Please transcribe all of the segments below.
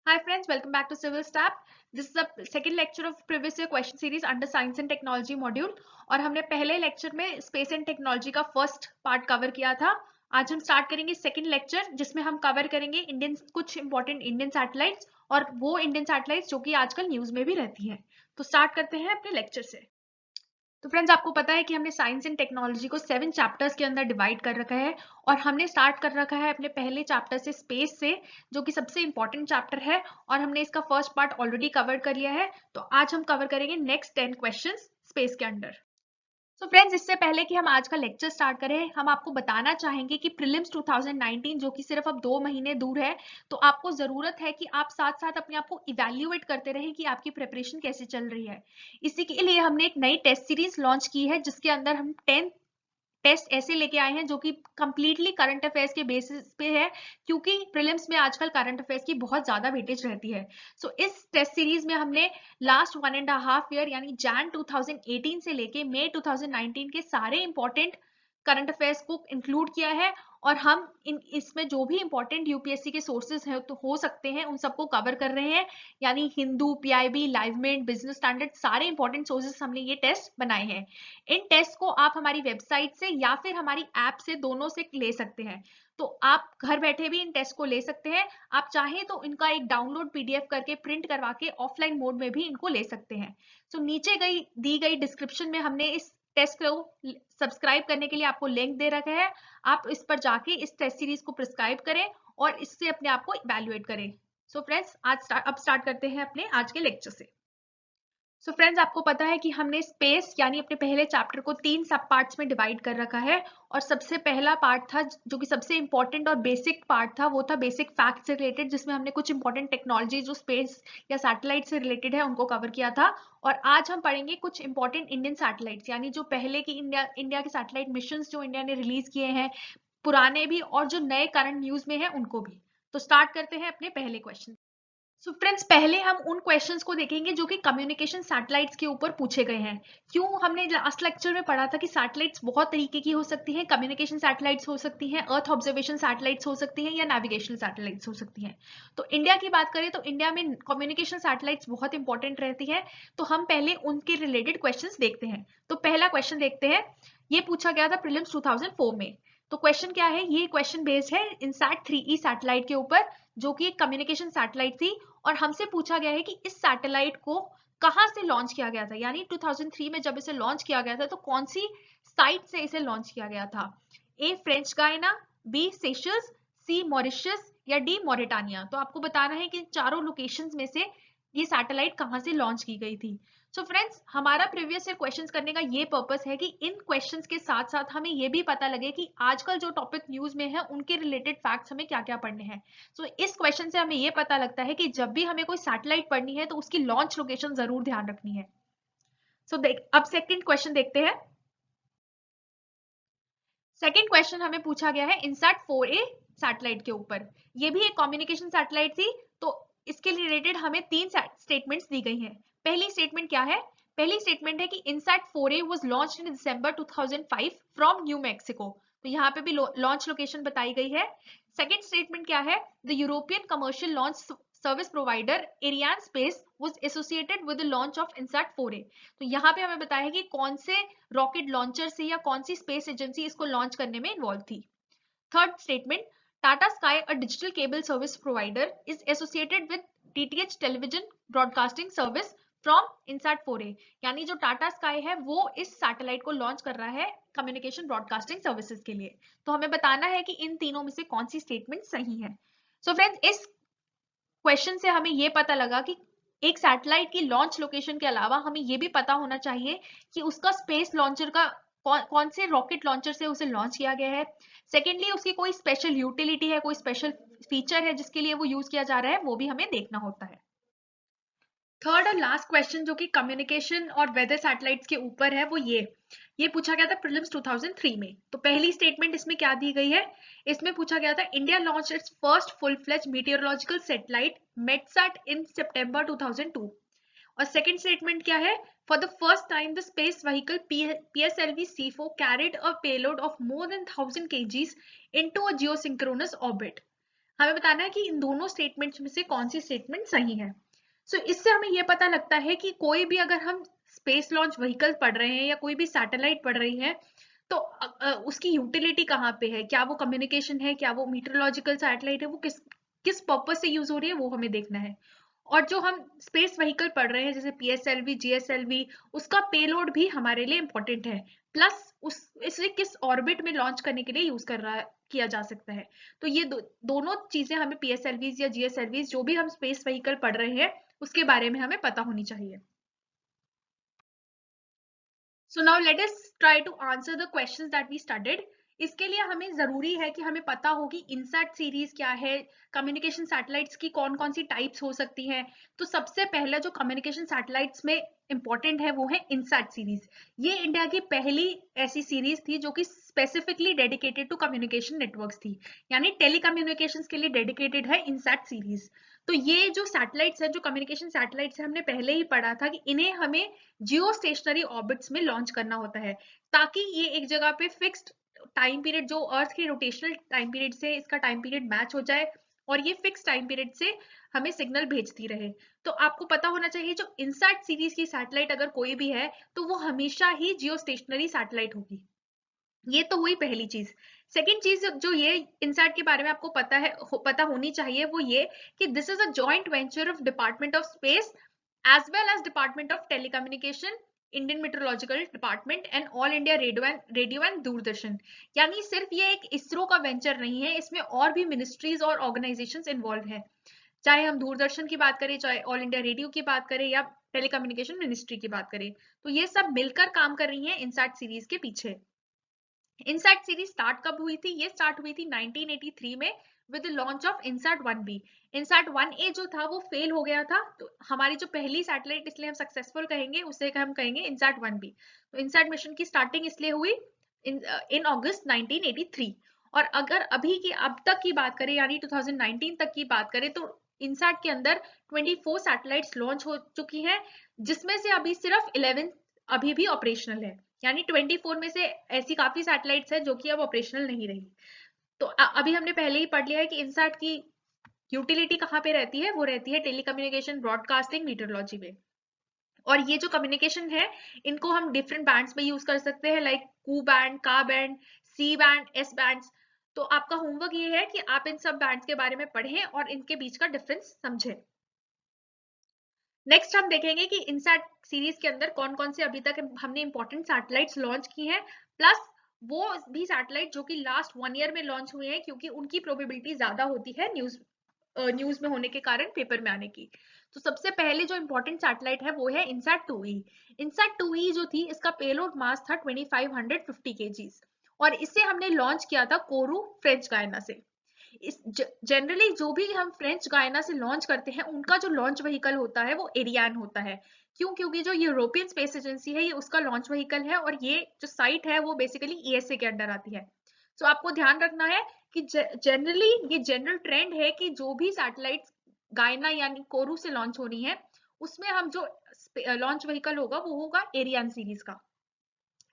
Hi friends, welcome back to Civil Stab. This is the second lecture of previous year question series under Science and Technology module और हमने पहले lecture में space and technology का first part cover किया था। आज हम start करेंगे सेकंड लेक्चर जिसमें हम कवर करेंगे कुछ इंपॉर्टेंट इंडियन सैटेलाइट्स और वो इंडियन सैटेलाइट्स जो कि आजकल न्यूज में भी रहती हैं। तो स्टार्ट करते हैं अपने लेक्चर से। तो फ्रेंड्स आपको पता है कि हमने साइंस एंड टेक्नोलॉजी को 7 चैप्टर्स के अंदर डिवाइड कर रखा है और हमने स्टार्ट कर रखा है अपने पहले चैप्टर से स्पेस से, जो कि सबसे इंपॉर्टेंट चैप्टर है और हमने इसका फर्स्ट पार्ट ऑलरेडी कवर कर लिया है। तो आज हम कवर करेंगे नेक्स्ट 10 क्वेश्चंस स्पेस के अंडर। तो फ्रेंड्स इससे पहले कि हम आज का लेक्चर स्टार्ट करें, हम आपको बताना चाहेंगे कि प्रीलिम्स 2019 जो कि सिर्फ अब 2 महीने दूर है, तो आपको जरूरत है कि आप साथ साथ अपने आप को इवैल्यूएट करते रहें कि आपकी प्रिपरेशन कैसे चल रही है। इसी के लिए हमने एक नई टेस्ट सीरीज लॉन्च की है जिसके अंदर हम 10 टेस्ट ऐसे लेके आए हैं जो कि कंप्लीटली करंट अफेयर्स के बेसिस पे है, क्योंकि प्रीलिम्स में आजकल करंट अफेयर्स की बहुत ज्यादा वेटेज रहती है। सो इस टेस्ट सीरीज में हमने लास्ट 1.5 ईयर यानी जैन 2018 से लेके मई 2019 के सारे इंपॉर्टेंट करंट अफेयर्स को इंक्लूड किया है और हम इसमें जो भी इंपॉर्टेंट यूपीएससी के सोर्सेज है तो हो सकते हैं उन सबको कवर कर रहे हैं, यानी हिंदू, पीआईबी, लाइवमेंट, बिजनेस स्टैंडर्ड, सारे इंपॉर्टेंट सोर्सेज हमने ये टेस्ट बनाए हैं। इन टेस्ट को आप हमारी वेबसाइट से या फिर हमारी ऐप से, दोनों से ले सकते हैं। तो आप घर बैठे भी इन टेस्ट को ले सकते हैं। आप चाहें तो इनका एक डाउनलोड पीडीएफ करके प्रिंट करवा के ऑफलाइन मोड में भी इनको ले सकते हैं। सो नीचे दी गई डिस्क्रिप्शन में हमने इस टेस्ट को सब्सक्राइब करने के लिए आपको लिंक दे रखा है। आप इस पर जाके इस टेस्ट सीरीज को प्रिस्क्राइब करें और इससे अपने आप को इवैल्यूएट करें। सो फ्रेंड्स अब स्टार्ट करते हैं अपने आज के लेक्चर से। सो फ्रेंड्स आपको पता है कि हमने स्पेस यानी अपने पहले चैप्टर को 3 सब पार्ट्स में डिवाइड कर रखा है और सबसे पहला पार्ट था जो कि सबसे इंपॉर्टेंट और बेसिक पार्ट था, वो था बेसिक फैक्ट से रिलेटेड, जिसमें हमने कुछ इंपॉर्टेंट टेक्नोलॉजी जो स्पेस या सैटेलाइट से रिलेटेड है उनको कवर किया था। और आज हम पढ़ेंगे कुछ इंपॉर्टेंट इंडियन सैटेलाइट्स, यानी जो पहले की इंडिया के सैटेलाइट मिशन जो इंडिया ने रिलीज किए हैं, पुराने भी और जो नए करंट न्यूज में है उनको भी। तो स्टार्ट करते हैं अपने पहले क्वेश्चन। सो फ्रेंड्स पहले हम उन क्वेश्चंस को देखेंगे जो कि कम्युनिकेशन सैटेलाइट्स के ऊपर पूछे गए हैं। क्यों, हमने लास्ट लेक्चर में पढ़ा था कि सैटेलाइट्स बहुत तरीके की हो सकती हैं, कम्युनिकेशन सैटेलाइट्स हो सकती हैं, अर्थ ऑब्जर्वेशन सैटेलाइट्स हो सकती हैं या नेविगेशन सैटेलाइट्स हो सकती हैं। तो इंडिया की बात करें तो इंडिया में कम्युनिकेशन सैटेलाइट्स बहुत इंपॉर्टेंट रहती है। तो हम पहले उनके रिलेटेड क्वेश्चन देखते हैं। तो पहला क्वेश्चन देखते हैं। ये पूछा गया था प्रीलिम्स 2004 में। तो क्वेश्चन क्या है, ये क्वेश्चन बेस्ड है इनसैट 3E सैटेलाइट के ऊपर, जो कि एक कम्युनिकेशन सैटेलाइट थी। और हमसे पूछा गया है कि इस सैटेलाइट को कहां से लॉन्च किया गया था, यानी 2003 में जब इसे लॉन्च किया गया था तो कौन सी साइट से इसे लॉन्च किया गया था। ए फ्रेंच गायना, बी सेशल्स, सी मॉरिशस या डी मॉरिटानिया। तो आपको बताना है कि चारों लोकेशंस में से ये सैटेलाइट कहां से लॉन्च की गई थी। सो फ्रेंड्स हमारा प्रीवियस ईयर क्वेश्चंस करने का ये पर्पस है कि इन क्वेश्चंस के साथ साथ हमें ये भी पता लगे कि आजकल जो टॉपिक न्यूज में है उनके रिलेटेड फैक्ट्स हमें क्या क्या पढ़ने हैं। सो इस क्वेश्चन से हमें ये पता लगता है कि जब भी हमें कोई सैटेलाइट पढ़नी है तो उसकी लॉन्च लोकेशन जरूर ध्यान रखनी है। सो अब सेकंड क्वेश्चन देखते हैं। सेकंड क्वेश्चन हमें पूछा गया है इनसैट 4A सैटेलाइट के ऊपर। ये भी एक कम्युनिकेशन सैटेलाइट थी। तो इसके रिलेटेड हमें 3 स्टेटमेंट्स दी गई हैं। पहली स्टेटमेंट क्या है, पहली स्टेटमेंट है कि INSAT 4A was launched in December 2005 from new Mexico. तो यहाँ पे भी लॉन्च लोकेशन बताई गई है। सेकंड स्टेटमेंट क्या है, the European commercial launch service provider Arianespace was associated with the launch of INSAT 4A। तो यहाँ पे हमें बताया कि कौन से रॉकेट लॉन्चर से या कौन सी स्पेस एजेंसी इसको लॉन्च करने में इन्वॉल्व थी। Third statement, Tata sky a digital cable service provider is associated with DTH television broadcasting service from INSAT 4A। यानी जो टाटा स्काई है वो इस सैटेलाइट को लॉन्च कर रहा है कम्युनिकेशन ब्रॉडकास्टिंग सर्विसेज के लिए। तो हमें बताना है कि इन तीनों में से कौन सी स्टेटमेंट सही है। सो फ्रेंड्स इस क्वेश्चन से हमें ये पता लगा कि एक सैटेलाइट की लॉन्च लोकेशन के अलावा हमें ये भी पता होना चाहिए कि उसका स्पेस लॉन्चर का कौन से रॉकेट लॉन्चर से उसे लॉन्च किया गया है। सेकेंडली उसकी कोई स्पेशल यूटिलिटी है, कोई स्पेशल फीचर है जिसके लिए वो यूज किया जा रहा है, वो भी हमें देखना होता है। थर्ड और लास्ट क्वेश्चन जो कि कम्युनिकेशन और वेदर सैटेलाइट्स के ऊपर है, वो ये पूछा गया था प्रीलिम्स 2003 में। तो पहली स्टेटमेंट इसमें क्या दी गई है, इसमें पूछा गया था India launch its first full fledge meteorological satellite MetSat in September 2002। और सेकंड स्टेटमेंट क्या है, for the first time the space vehicle PSLV C4 carried a payload of more than 1000 kgs into a geosynchronous orbit। हमें बताना है कि इन दोनों statements में से कौन सी स्टेटमेंट सही है। सो इससे हमें यह पता लगता है कि कोई भी अगर हम स्पेस लॉन्च व्हीकल पढ़ रहे हैं या कोई भी सैटेलाइट पढ़ रही है तो उसकी यूटिलिटी कहाँ पे है, क्या वो कम्युनिकेशन है, क्या वो मीटरोलॉजिकल सैटेलाइट है, वो किस किस पर्पज से यूज हो रही है, वो हमें देखना है। और जो हम स्पेस व्हीकल पढ़ रहे हैं जैसे पीएसएलवी, जीएसएलवी, उसका पेलोड भी हमारे लिए इंपॉर्टेंट है, प्लस उस इसे किस ऑर्बिट में लॉन्च करने के लिए यूज कर रहा है, किया जा सकता है। तो ये दोनों चीजें हमें पीएसएलवीज या जीएसएलवीज जो भी हम स्पेस व्हीकल पढ़ रहे हैं उसके बारे में हमें पता होनी चाहिए। So now let us try to answer the questions that we studied. इसके लिए हमें जरूरी है कि हमें पता हो कि इनसैट सीरीज क्या है, कम्युनिकेशन सैटेलाइट्स की कौन कौन सी टाइप्स हो सकती हैं। तो सबसे पहला जो कम्युनिकेशन सैटेलाइट्स में इंपॉर्टेंट है वो है इनसैट सीरीज। ये इंडिया की पहली ऐसी सीरीज थी जो कि specifically dedicated to communication networks थी, यानी टेलीकम्युनिकेशंस के लिए डेडिकेटेड है इनसैट सीरीज। तो ये जो सैटेलाइट्स है, जो कम्युनिकेशन सैटेलाइट्स है, हमने पहले ही पढ़ा था कि इन्हें हमें जियो स्टेशनरी ऑर्बिट्स में लॉन्च करना होता है, ताकि ये एक जगह पे फिक्स्ड टाइम पीरियड जो अर्थ के रोटेशनल टाइम पीरियड से इसका टाइम पीरियड मैच हो जाए और ये फिक्स टाइम पीरियड से हमें सिग्नल भेजती रहे। तो आपको पता होना चाहिए जो इनसैट सीरीज की सैटेलाइट अगर कोई भी है तो वो हमेशा ही जियो स्टेशनरी सैटेलाइट होगी। ये तो हुई पहली चीज। सेकेंड चीज जो ये इनसैट के बारे में आपको पता होनी चाहिए वो ये कि this is a joint venture of department of space as well as Department of Telecommunication, Indian Meteorological Department and All India Radio and Doordarshan. यानी सिर्फ ये एक इसरो का वेंचर नहीं है, इसमें और भी मिनिस्ट्रीज और ऑर्गेनाइजेशंस इन्वॉल्व हैं। चाहे हम दूरदर्शन की बात करें, चाहे ऑल इंडिया रेडियो की बात करें या टेलीकम्युनिकेशन मिनिस्ट्री की बात करें, तो ये सब मिलकर काम कर रही हैं इनसैट सीरीज के पीछे। इनसैट सीरीज स्टार्ट कब हुई थी? ये स्टार्ट हुई थी 1983 में with the launch of INSAT 1B। INSAT 1A जो था वो फेल हो गया था, तो हमारी जो पहली सैटेलाइट इसलिए हम सक्सेसफुल कहेंगे, उसे हम कहेंगे इनसैट 1B। तो इनसैट मिशन की स्टार्टिंग इसलिए हुई इन अगस्त 1983। और अगर अभी की अब तक की बात करें यानी 2019 तक की बात करें तो इनसैट के अंदर 24 सैटेलाइट्स लॉन्च हो चुकी हैं, जिसमें से अभी सिर्फ 11 अभी भी ऑपरेशनल है, यानी 24 में से ऐसी काफी सैटेलाइट्स है जो कि अब ऑपरेशनल नहीं रही। तो अभी हमने पहले ही पढ़ लिया है कि इनसैट की यूटिलिटी कहाँ पे रहती है, वो रहती है टेलीकम्युनिकेशन, ब्रॉडकास्टिंग, मीटरोलॉजी में। और ये जो कम्युनिकेशन है इनको हम डिफरेंट बैंड्स में यूज कर सकते हैं, like Ku band, Ka band, C band, S bands. तो आपका होमवर्क ये है कि आप इन सब बैंड्स के बारे में पढ़ें और इनके बीच का डिफरेंस समझें। नेक्स्ट हम देखेंगे कि इनसैट सीरीज के अंदर कौन कौन से अभी तक हमने इंपॉर्टेंट सैटेलाइट्स लॉन्च की हैं, प्लस वो भी सैटेलाइट जो कि लास्ट 1 ईयर में लॉन्च हुए हैं, क्योंकि उनकी प्रोबेबिलिटी ज्यादा होती है न्यूज में होने के कारण पेपर में आने की। तो सबसे पहले जो इंपॉर्टेंट सैटेलाइट है वो है इनसैट 2E। इनसैट 2E जो थी इसका पेलोड मास था 2550 kgs और इसे हमने लॉन्च किया था कोरू, फ्रेंच गायना से। जनरली जो भी हम फ्रेंच गायना से लॉन्च करते हैं उनका जो लॉन्च व्हीकल होता है वो एरियान होता है। क्यों? क्योंकि जो यूरोपियन स्पेस एजेंसी है ये उसका लॉन्च व्हीकल है और ये जो साइट है वो बेसिकली ईएसए के अंडर आती है। तो आपको ध्यान रखना है कि जनरली ये जनरल ट्रेंड है कि जो भी सैटेलाइट गायना यानी कोरू से लॉन्च हो रही है उसमें हम जो लॉन्च व्हीकल होगा वो होगा एरियान सीरीज का।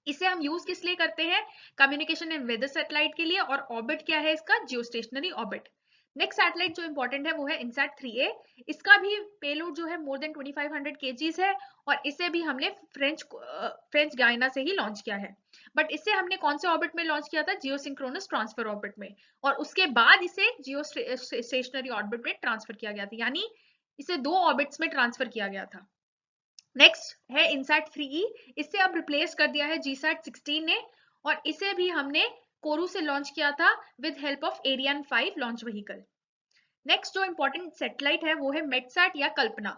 इसे हम यूज किस लिए करते हैं? कम्युनिकेशन एंड वेदर सैटेलाइट के लिए। और ऑर्बिट क्या है इसका? Geostationary orbit. नेक्स्ट सैटेलाइट जो इंपॉर्टेंट है वो है इनसैट 3A। इसका भी पेलोड जो है मोर देन 2500 kgs है और इसे भी हमने फ्रेंच गायना से ही लॉन्च किया है। बट इसे हमने कौन से ऑर्बिट में लॉन्च किया था? जियोसिंक्रोनस ट्रांसफर ऑर्बिट में, और उसके बाद इसे जियो स्टेशनरी ऑर्बिट में ट्रांसफर किया गया था, यानी इसे 2 ऑर्बिट्स में ट्रांसफर किया गया था। नेक्स्ट है इनसैट 3E। इसे अब रिप्लेस कर दिया है जीसैट 16 ने और इसे भी हमने कोरू से लॉन्च किया था with help of Ariane 5 launch vehicle. Next जो इंपॉर्टेंट सैटेलाइट है वो है मेटसैट या कल्पना।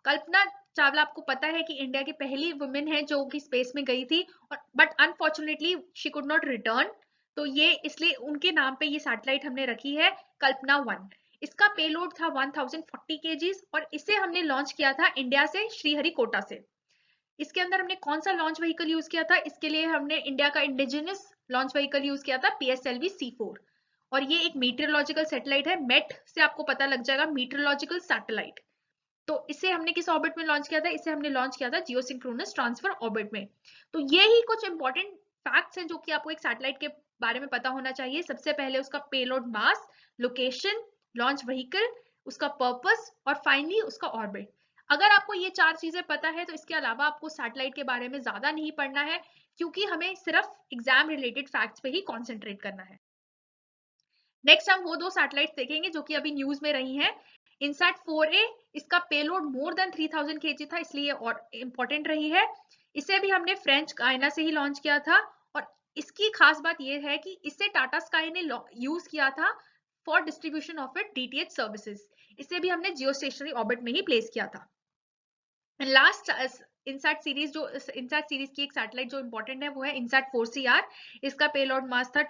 कल्पना चावला आपको पता है कि इंडिया की पहली वुमेन है जो कि स्पेस में गई थी, और but unfortunately she could not return. तो ये इसलिए उनके नाम पे ये सैटेलाइट हमने रखी है कल्पना 1। इसका पेलोड था 1040 kgs और इसे हमने लॉन्च किया था इंडिया से श्रीहरिकोटा से। इसके अंदर हमने कौन सा लॉन्च व्हीकल यूज किया था? इसके लिए हमने इंडिया का इंडिजिनस लॉन्च व्हीकल यूज किया था पीएसएलवी C4। और ये एक मीटरोलॉजिकल सैटेलाइट है, मेट से आपको पता लग जाएगा, मीटरोलॉजिकल सैटेलाइट। तो इसे हमने किस ऑर्बिट में लॉन्च किया था? इसे हमने लॉन्च किया था जियोसिंक्रोनस ट्रांसफर ऑर्बिट में। तो ये ही कुछ इंपॉर्टेंट फैक्ट्स हैं जो कि आपको एक सैटेलाइट के बारे में पता होना चाहिए। सबसे पहले उसका पेलोड मास, लोकेशन, लॉन्च व्हीकल, उसका पर्पस और फाइनली उसका ऑर्बिट। अगर आपको ये 4 चीजें पता है तो इसके अलावा आपको सैटेलाइट के बारे में ज्यादा नहीं पढ़ना है, क्योंकि हमें सिर्फ एग्जाम रिलेटेड फैक्ट्स पे ही कॉन्सेंट्रेट करना है। नेक्स्ट हम वो 2 सैटेलाइट देखेंगे जो कि अभी न्यूज में रही हैं। इनसैट 4A, इसका पेलोड मोर देन 3000 kg था, इसलिए और इंपॉर्टेंट रही है। इसे भी हमने फ्रेंच गायना से ही लॉन्च किया था, और इसकी खास बात यह है कि इसे टाटा स्काई ने यूज किया था for distribution of it DTH services. इसे भी हमने जियो स्टेशनरी ऑर्बिट में ही प्लेस किया था। लास्ट इनसैट सीरीज की एक सैटेलाइट जो इंपॉर्टेंट है वो है इनसैट 4CR। इसका पेलोड मास था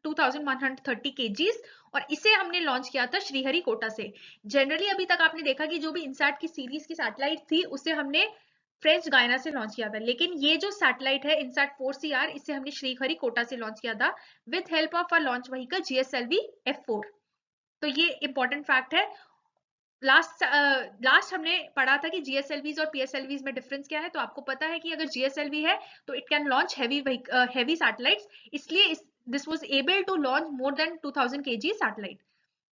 2130 kgs, और इसे हमने लॉन्च किया था श्रीहरिकोटा से। जनरली अभी तक आपने देखा कि जो भी इनसैट की सीरीज की सैटेलाइट थी उसे हमने फ्रेंच गायना से लॉन्च किया था, लेकिन ये जो सैटेलाइट है इनसैट 4CR, इसे हमने श्रीहरिकोटा से लॉन्च किया था with help of a launch vehicle GSLV F4। तो ये इंपॉर्टेंट फैक्ट है। लास्ट हमने पढ़ा था कि GSLVs और PSLVs में डिफरेंस क्या है, तो आपको पता है कि अगर GSLV है तो it can launch heavy satellites, इसलिए this was able to launch more than 2000 kg satellite.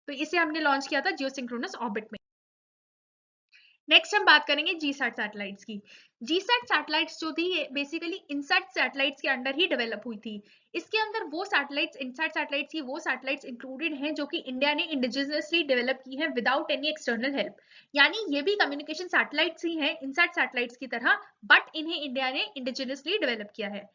तो इसे हमने लॉन्च किया था जियोसिंक्रोनस ऑर्बिट में। नेक्स्ट हम बात करेंगे जीसैट सैटेलाइट्स की। जीसैट सैटेलाइट्स जो थी बेसिकली इनसैट सैटेलाइट्स के अंडर ही डेवलप हुई थी। इसके अंदर वो सैटेलाइट्स, इनसैट सैटेलाइट्स की वो सैटेलाइट्स इंक्लूडेड हैं जो कि इंडिया ने इंडिजिनियसली डेवलप की हैं विदाउट एनी एक्सटर्नल हेल्प। यानी ये भी कम्युनिकेशन सैटेलाइट्स ही हैं इनसैट सैटेलाइट्स की तरह, बट इन्हें इंडिया ने इंडिजिनियसली डेवलप किया है।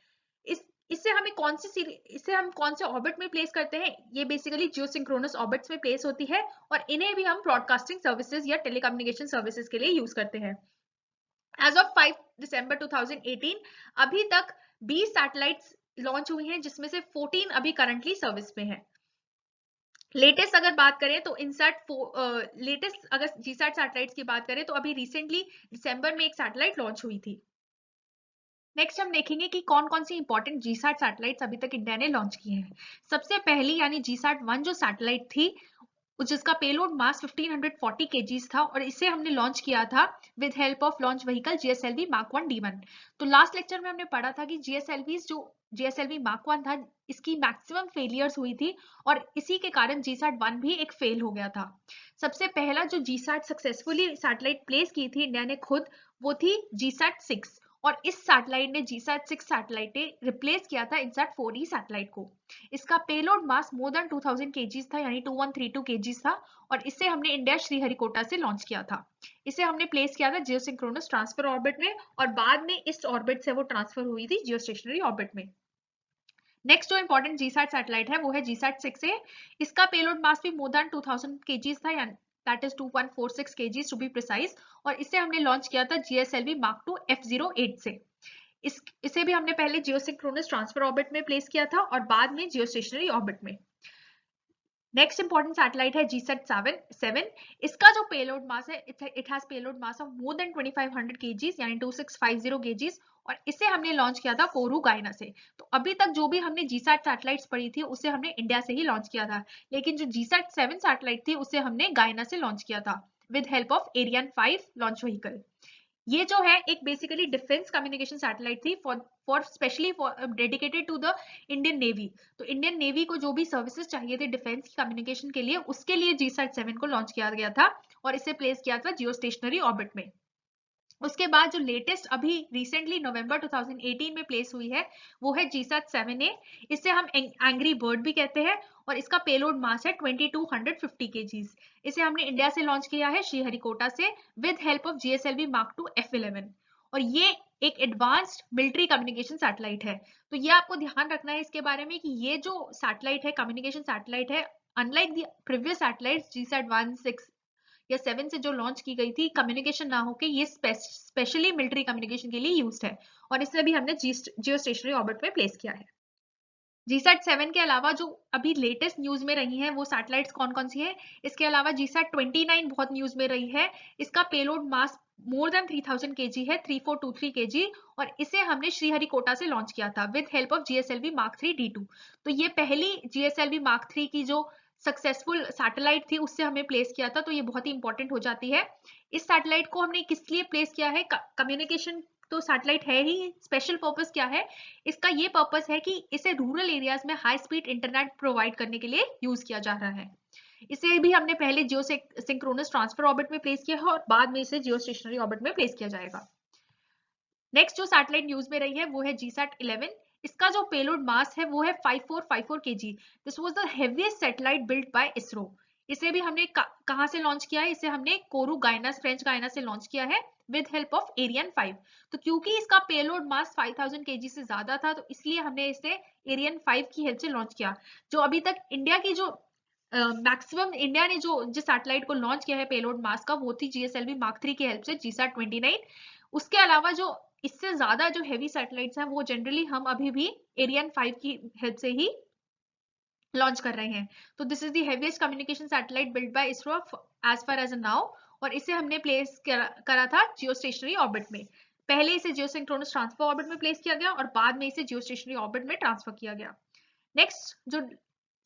इससे हम कौन से ऑर्बिट में प्लेस करते हैं, ये बेसिकली जियोसिंक्रोनस ऑर्बिट्स में प्लेस होती है, और इन्हें भी हम ब्रॉडकास्टिंग सर्विसेज या टेलीकम्युनिकेशन सर्विसेज के लिए यूज करते हैं। एज ऑफ 5 दिसंबर 2018 अभी तक 20 सैटेलाइट्स लॉन्च हुई हैं, जिसमें से 14 अभी करंटली सर्विस में हैं। लेटेस्ट अगर बात करें तो लेटेस्ट अगर जीसैट सैटेलाइट्स की बात करें तो अभी रिसेंटली दिसंबर में एक सैटेलाइट लॉन्च हुई थी। नेक्स्ट हम देखेंगे कि कौन कौन सी इंपॉर्टेंट जीसैट सैटेलाइट्स अभी तक इंडिया ने लॉन्च किए हैं। सबसे पहली यानी जीसैट 1 जो सैटेलाइट थी, जिसका पेलोड मास 1540 kgs था, और इसे हमने लॉन्च किया था with help of launch vehicle GSLV Mark 1 D1। तो लास्ट लेक्चर में हमने पढ़ा था कि GSLV Mark 1 था, इसकी मैक्सिमम फेलियर्स हुई थी, और इसी के कारण जीसैट 1 भी एक फेल हो गया था। सबसे पहला जो जीसैट सक्सेसफुली सैटेलाइट प्लेस की थी इंडिया ने खुद, वो थी जीसैट 6, और इस सैटेलाइट ने जीसैट 6 सैटेलाइट रिप्लेस किया था इनसैट 4E सैटेलाइट को। इसका पेलोड मास मोर देन 2000 kgs था, यानी 2132 kgs था, और इसे हमने इंडिया श्रीहरिकोटा से लॉन्च किया था। इसे हमने प्लेस किया था जियोसिंक्रोनस ट्रांसफर ऑर्बिट में, और बाद में इस ऑर्बिट से वो ट्रांसफर हुई थी जियोस्टेशनरी ऑर्बिट में। नेक्स्ट जो इंपॉर्टेंट जीसैट सैटेलाइट है वो है जीसैट 6A। इसका पेलोड मास भी मोर देन 2000 kgs था, यानी that is 2146 kgs to be precise, और इसे हमने लॉन्च किया था GSLV Mark 2 F08 से। इसे भी हमने पहले जियोसिंक्रोनस ट्रांसफर ऑर्बिट में प्लेस किया था और बाद में जियोस्टेशनरी ऑर्बिट में। नेक्स्ट इंपॉर्टेंट सैटेलाइट है जीसैट 7। इसका जो पेलोड मास है, it has payload mass of more than 2500 kgs, यानी 2650 kgs, और इसे हमने लॉन्च किया था कोरू गायना से। तो अभी तक जो भी हमने जीसैट सैटेलाइट्स पढ़ी थी उसे हमने इंडिया से ही लॉन्च किया था, लेकिन जो जीसैट 7 सैटेलाइट थी उसे हमने गायना से लॉन्च किया था with help of Ariane 5 launch vehicle. ये जो है एक बेसिकली डिफेंस कम्युनिकेशन सैटेलाइट थी for specially dedicated to the Indian navy. तो इंडियन नेवी को जो भी सर्विसेज चाहिए थे डिफेंस की कम्युनिकेशन के लिए, उसके लिए जीसैट 7 को लॉन्च किया गया था, और इसे प्लेस किया था जियो स्टेशनरी ऑर्बिट में। उसके बाद जो लेटेस्ट अभी रिसेंटली नवंबर 2018 में प्लेस हुई है वो है जीसैट 7A। इसे हम एंग्री बर्ड भी कहते हैं, और इसका पेलोड मास है 2250 kgs। इसे हमने इंडिया से लॉन्च किया है श्रीहरिकोटा से with help of GSLV Mark 2 F11, और ये एक एडवांस्ड मिलिट्री कम्युनिकेशन सैटेलाइट है। तो ये आपको ध्यान रखना है इसके बारे में कि ये जो सैटेलाइट है कम्युनिकेशन सैटेलाइट है, unlike the previous satellite GSAT 1, 6 या 7 से जो लॉन्च की गई थी, कम्युनिकेशन ना होके ये स्पेशली मिलिट्री कम्युनिकेशन के लिए यूज्ड है, और इसे भी हमने जियो स्टेशनरी ऑर्बिट में प्लेस किया है। जीसैट 7 के अलावा जो अभी लेटेस्ट न्यूज में रही हैं वो सैटेलाइट्स कौन कौन सी है, इसके अलावा जीसैट 29 बहुत न्यूज में रही है। इसका पेलोड मास मोर देन 3000 kg है, 3423 kg, और इसे हमने श्रीहरिकोटा से लॉन्च किया था with help of GSLV Mark 3 D2। तो ये पहली GSLV Mark 3 की जो सक्सेसफुल सैटेलाइट थी उससे हमें प्लेस किया था, तो ये बहुत ही इंपॉर्टेंट हो जाती है। इस सैटेलाइट को हमने किस लिए प्लेस किया है, कम्युनिकेशन तो सैटेलाइट है ही, स्पेशल पर्पस क्या है इसका, ये पर्पस है कि इसे रूरल एरियाज में हाई स्पीड इंटरनेट प्रोवाइड करने के लिए यूज किया जा रहा है। इसे भी हमने पहले जियो सिंक्रोनस ट्रांसफर ऑर्बिट में प्लेस किया है और बाद में इसे जियो स्टेशनरी ऑर्बिट में प्लेस किया जाएगा। नेक्स्ट जो सैटेलाइट न्यूज में रही है वो है जीसैट 11। इसका जो पेलोड मास है वो है 5454 kg। This was the heaviest satellite built by ISRO. इसे भी हमने कहां से लॉन्च किया है? इसे हमने कोरू गायना, फ्रेंच गायना से लॉन्च किया है विद हेल्प ऑफ एरियन 5। तो क्योंकि इसका पेलोड मास 5000 kg से ज्यादा था तो इसलिए हमने इसे एरियन 5 की हेल्प से लॉन्च किया। जो अभी तक इंडिया की जो मैक्सिमम इंडिया ने जो जिस सैटेलाइट को लॉन्च किया है पेलोड मास का, वो थी जीएसएलवी मार्क 3 की हेल्प से जीसैट 29। उसके अलावा जो इससे ज्यादा जो हेवी सैटेलाइट्स हैं वो जनरली हम अभी भी एरियन 5 की हेल्प से ही लॉन्च कर रहे हैं। तो this is the heaviest communication satellite built by ISRO as far as now, और इसे हमने प्लेस करा था जियो स्टेशनरी ऑर्बिट में। पहले इसे जियो सिंक्रोनस ट्रांसफर ऑर्बिट में प्लेस किया गया और बाद में इसे जियो स्टेशनरी ऑर्बिट में ट्रांसफर किया गया। नेक्स्ट जो